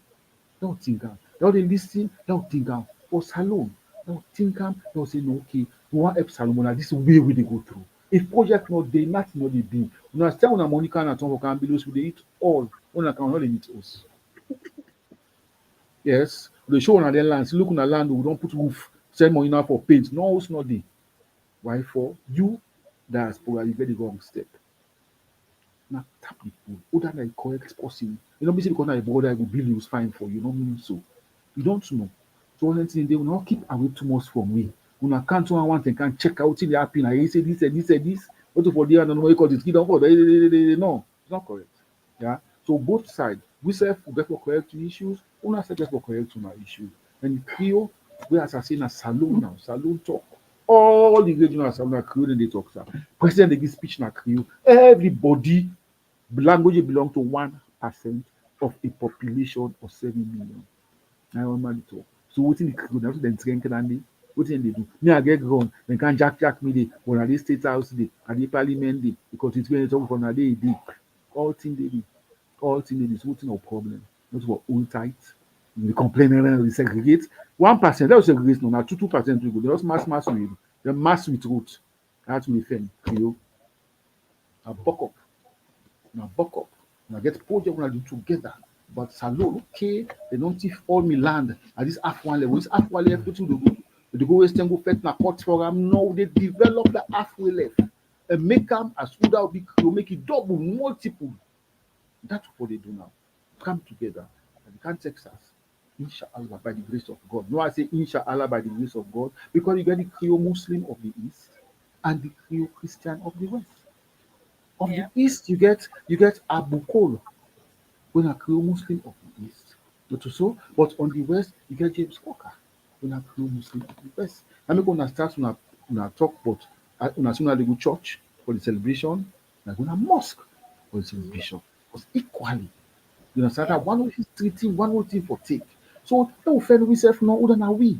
Let think am. Let they listen. Let think am for salon. Let think am. Let say no okay. We want help salon. Now this way we dey go through. If project not dey, nothing not dey be. Una still una money can at all can below. We dey eat all. Una can only eat us. Yes, we show una their land. Look una land. We don't put roof. Send money now for paint. No, it's not there. Why for you? Diaspora, you get the wrong step. Now tap people. Other than the correct person. You know, basically because na a brother I go bill you is fine for you. No mean so. You don't know. So one thing they will not keep away too much from me. Una can't want and can check out in the happen. I say this and this and this. What for there and no because it's given for no, it's not correct. Yeah. So both sides, we self will get for correct issues, una self get for correct on issue. And Creole, we as I say na salon now, salon talk. All the regional salon Creole then they talk. Sir. President they give speech na Creole. Everybody language belong to 1% of a population of 7 million. I normally talk. So wetin the Creole na then drink and wetin they do? Me I get grown, they can jack me dey, when I dey state house dey, I dey parliament dey, because it's going to talk for na dey. All thing they do. All thing they do. So wetin no problem? Not for old tight. We complain and we segregate. 1%, that was segregate no, now 2% we go. They just mass with the mass with root. That's me friend, Creole. Now buck up. Now buck up. Now get project when I do together. But salon, okay, they don't thief all me land at this half one level. This half one level to the go. The go western go fet na court program. No, they develop the halfway left and make them as good as big to make it double, multiple. That's what they do now. Come together and come Texas. Inshallah by the grace of God. No, I say inshallah by the grace of God because you get the Creole Muslim of the East and the Creole Christian of the West. Of the East, you get Abu Kol, when a Creole Muslim of the East. Not so, but on the West, you get James Cocker, when a Creole Muslim of the West. I'm going to start on talk about on a go church for the celebration, I'm going to mosque for the celebration. Because equally, you understand that one of his treating, one whole thing for take. So no offend we self no other than we.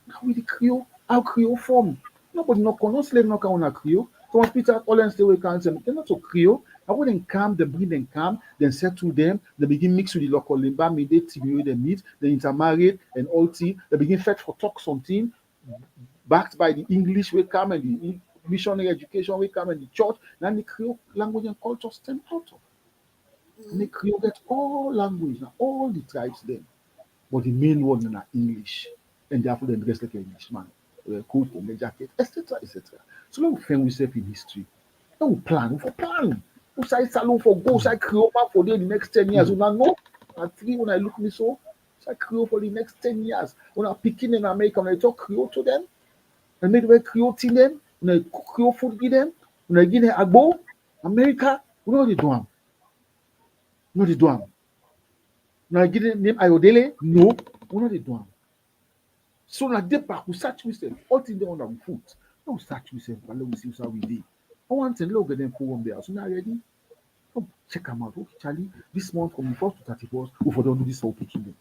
Now we the Creole, our Creole form. Nobody no slave no can on a Creole. Thomas Peter Collins they will cancel. They're not so Creole. I wouldn't come, they bring them calm, then settle them, they begin mix with the local limba, they TV they meet, they intermarried and all thing, they begin fetch for talk something, backed by the English will come and the missionary education will come and the church, then the Creole language and culture stem out of. And the Creole get all language, now all the tribes then. But the main one is English. And therefore they dress like an Englishman. Coat and the jacket, etc. etc. So let us find ourselves in history. Let us plan. We say salon for go, say Creole for the next 10 years. We know at 3 when I look me so, say Creole for the next 10 years. When I picking in America, when I talk Creole to them, and make the Creole to them, when I cook Creole food give them, when I give them agbo, America, we know they do them. No, they do them. When I give them name Ayodele, no, we know they do them. So na dey back, we search ourselves, all things dey under our foot. No search ourselves, but let we see how we dey. I want to look at them for one day. So now ready? Oh, check them out. Okay, Chali, this month from the 1st to 31st, we for don't do this for picking them.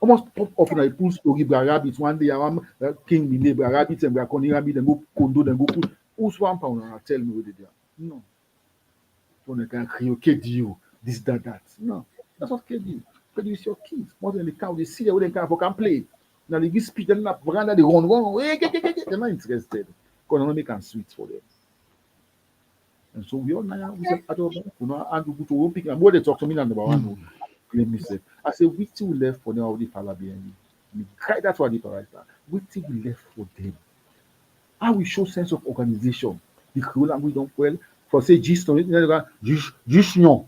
Almost pop off in a pool story, bra rabbits. One day, I'm king me neighbor rabbits and bra conny rabbit, then go condo, then go put. Who's £1 and tell me what they do? No. So they can create you, this, that. No, that's not KD. KD is your kids. More than the cow, they see they can play. Now they give speech, they're not veranda, they run. They're not interested. Economic and sweet for them. And so we all now we said, I don't know, and we go to one pick and what they talk to me number one. Let me say, I say, we still left for them already Falabian. That's what they right now. We still left for them. How we show sense of organization. The Creole language don't well. For say Giston, Gisnon.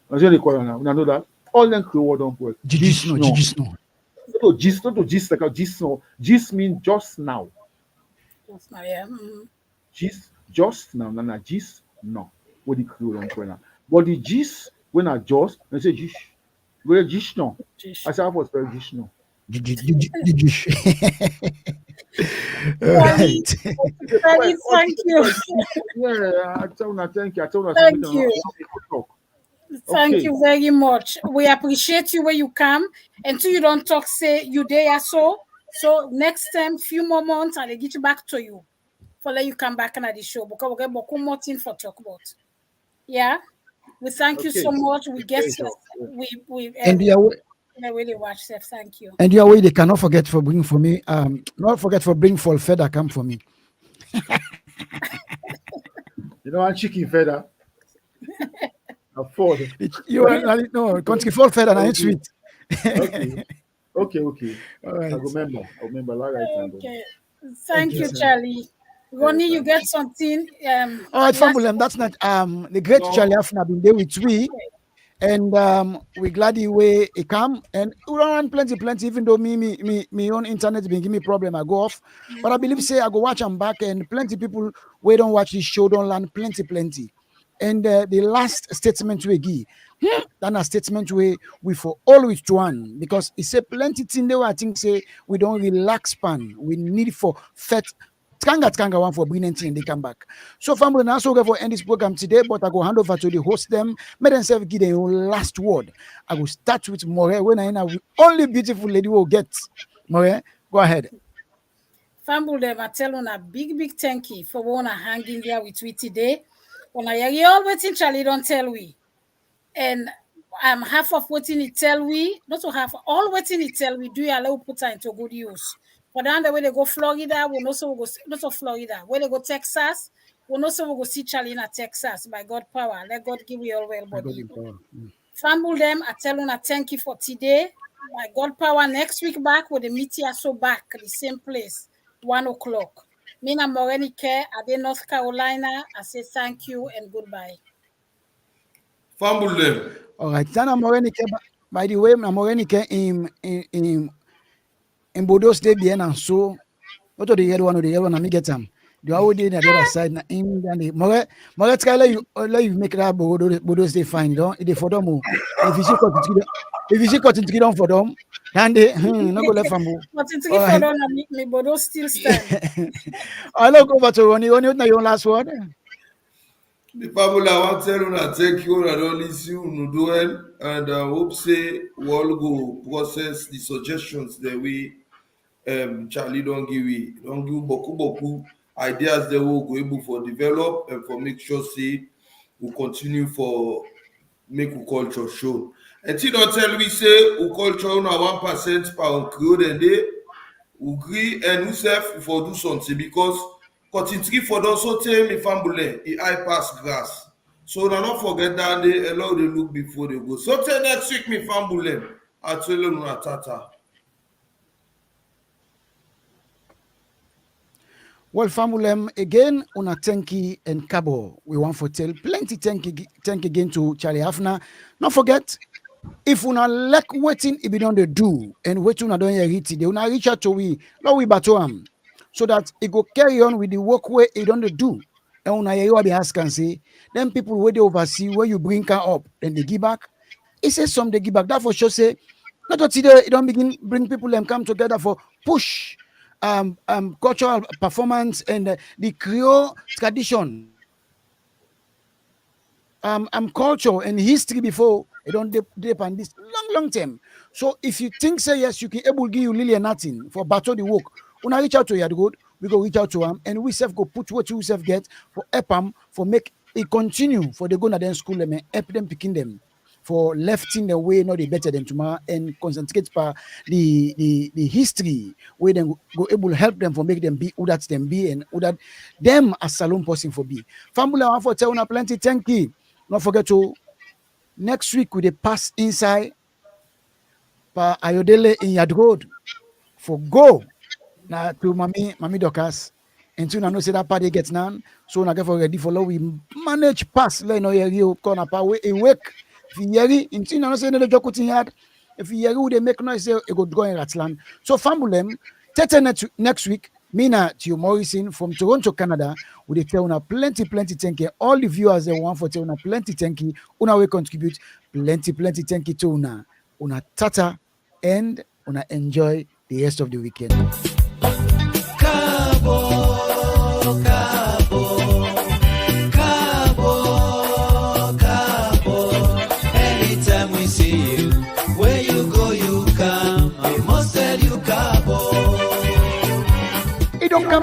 That's what they call it now. We know that. All them Creole don't well. Gisnon. No, gist, not to gist like a gist no. Gist means just now. Just now, yeah. Gist, just now, na gist no. What the Creole don't now. But the gist when I just, I say gist. Where gist no. I say I was spell gist no. Right. Thank you. Yeah, I tell you, thank you. Thank you. Thank you very much. We appreciate you when you come. Until you don't talk, say you there so. So next time, few more months, I'll get you back to you. For let you come back on the show because we get more things for talk about. Yeah. We thank you so much. We get we And you are really watch that. Thank you. and you are they cannot forget for bring for me. Not forget for bring full feather come for me. You know, and chicken feather. Afford. You are no country full feather and it's sweet. Okay. All right. I remember. Okay. Thank you, Chali. Ronnie, you get something. All right, family. That's not the great Chali Afna been there with we. And we glad he come and we don't run plenty, even though me own internet been give me problem, I go off. But I believe say I go watch them back and plenty people we don't watch this show don't learn plenty. And the last statement we give, then a statement we for always to one because it's a plenty thing there I think say we don't relax pan. We need for fat Tkanga one for bringing and they come back. So family now so for end this program today, but I go hand over to the host them. May themselves give their last word. I will start with More when I know only beautiful lady will get. More, go ahead. Family them I tell on a big thank you for one hanging there with we today. When I all waiting Charlie don't tell we. And I'm half of waiting it tell we, not to half all waiting it tell we do allow put her into good use. For the way they go Florida, we'll also go not to Florida. When they go Texas, we'll also go see Chali in Texas by God power. Let God give you all well body. Family them, I tell you, thank you for today. By God power, next week back with the meteor so back the same place, 1:00. Me and Morenike at the North Carolina. I say thank you and goodbye. Fumble them. All right, Tana Morenike. By the way, Morenike in Bodo State bien and so what the other one or the other one I get them. The other day on the other side na in and more try let you make that Bodo State fine, don't they for them. If you see cut into them for them, and they no go left from But it's for them me Bodo still stand. I look over to Ronnie your last word. The people I want to tell you that thank you and don't listen you do well and I hope say we all go process the suggestions that we Charlie don't give boku ideas that we'll go able for develop and for make sure say we continue for make we culture show. And you don't tell me say we culture na 1% per create and they agree and we self for do something because continue for those so tell me family I pass grass. So now not forget that they allow they look before they go. So till next week me family I tell you na tata. Well, family, again, una thank and cabo. We want to tell plenty thank again to Chali Afna. Not forget, if una like waiting, if you don't do, and wait una don't hear it, they una reach out to we, now we battle am, so that it go carry on with the work where it don't do. And una hear what they ask and say, then people where they oversee where you bring her up, then they give back. It says some they give back. That for sure say, not that it don't begin bring people and come together for push. Cultural performance and the Creole tradition, culture and history before it don't depend this long term. So if you think say yes, you can able give you Lily nothing for battle the work. When I reach out to you good, we go reach out to them and we self go put what you self get for EPAM for make it continue for the go to them school and help them picking them. For lefting the way not the better than tomorrow and concentrate for the history where they go able to help them for make them be who that them be and who that them as salon person for be. Family I want for tell una plenty thank you. Don't forget to next week with the pass inside for Ayodele in Yard Road for go now to Mami Docas. And soon I know say that party gets none. So I get for ready for we manage pass let no you corner power a week. If you hear it, in China, say no joke yard. If you hear they make noise, it go go in Ratland. So family, next week, Mina to Morrison from Toronto, Canada, will tell una plenty thank you. All the viewers they want for tell una plenty thank you. Una will contribute plenty thank you to una tata and una enjoy the rest of the weekend.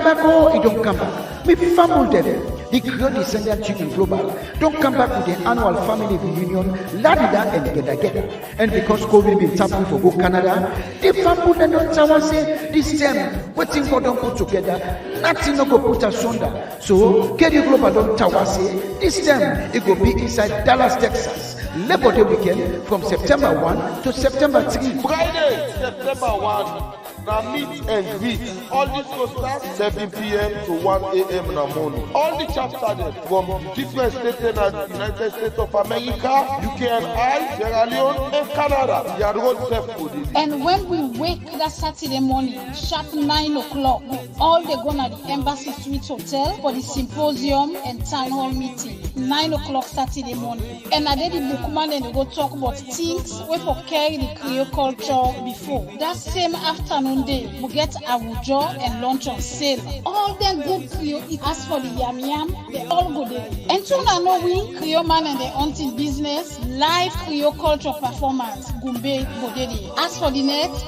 back, oh, he don't come back. Me fumble them. The Creole Descendant Union Global don't come back with the annual family reunion, ladida and geda. And because COVID been tapping for go Canada, the family and not someone say this time, waiting for them put together, nothing no go put asunder. So Creole Global don't tell us say this time it go be inside Dallas, Texas. Labor Day weekend from September 1 to September 3. Friday, September 1. Now meet and greet. All this go start 7 p.m. to 1 a.m. in the morning. All the chapters from different states in the United States of America, UK and I, Sierra Leone, and Canada. They are road self-food. And when we wake that Saturday morning, sharp 9 o'clock, we all they go to the Embassy Suite Hotel for the symposium and town hall meeting. 9 o'clock Saturday morning. And I did the bookman and they go talk about things we for carry the Creole culture before. That same afternoon day, we get Awujo and lunch on sale. All them good Creole eat. As for the yam yam, they all go there. And soon I know we, Creole man and the hunting business, live Creole culture performance, Gumbe Bodede. As for the next,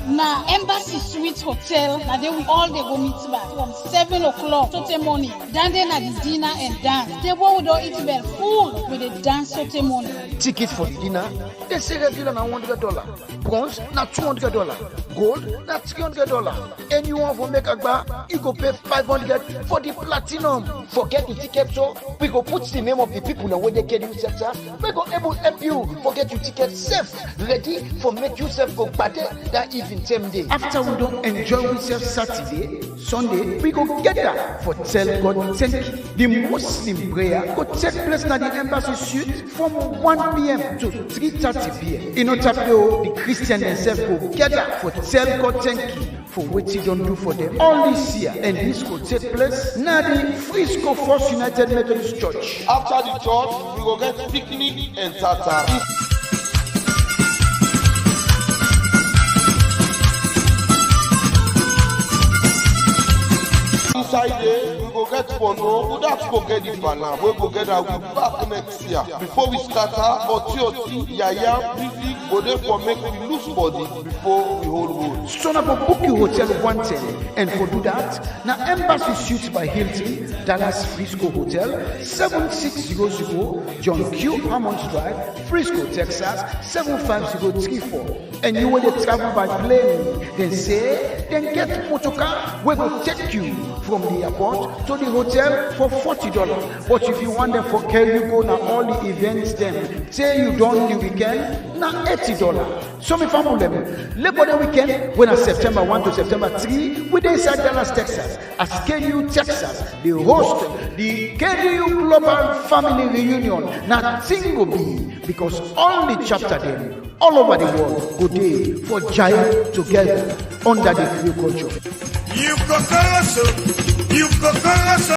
now Embassy Suite Hotel, now they will all they go meet back from 7 o'clock Saturday morning. Then they na the dinner and dance. They will don't eat well full with the dance Saturday morning. Ticket for the dinner, they say regular na $100. Bronze na $200. Gold na $300. And you want to make a bar, you go pay $500 for the platinum. Forget the ticket, so we go put the name of the people and when they get you sector, we go able to help you forget your ticket safe, ready for make yourself go better that even same day. After we don't enjoy ourselves Saturday, Sunday, we go get that for tell God thank you. The Muslim prayer go take place at the Embassy Suite from 1 p.m. to 3:30 p.m. In Otapio, the Christian themselves go gather for tell God thank you for what you don't do for them all this year. And this will take place now the Frisco First United Methodist Church. After the church, we go get picnic and tata. Inside there, we go get Bono, we don't forget the banner, we go get our back next year. Before we start Oti, Yaya, music, go there for make we lose body before we hold road. So now for book your hotel 110, and for do that, now Embassy Suites by Hilton, Dallas Frisco Hotel, 7600 John Q. Hammond Drive, Frisco, Texas, 75034. And you will travel by plane, then get motorcar, we will take you from the airport to the hotel for $40. But if you want them for carry you go now all the events them, say you don't the weekend, now $80. So me family them, Labor Day weekend, when September 1 to September 3, we inside Dallas, Texas. As KU Texas, they host the KU Global Family Reunion. Nothing will be because all the chapter them all over the world go there for giant together under the Creole culture. You've got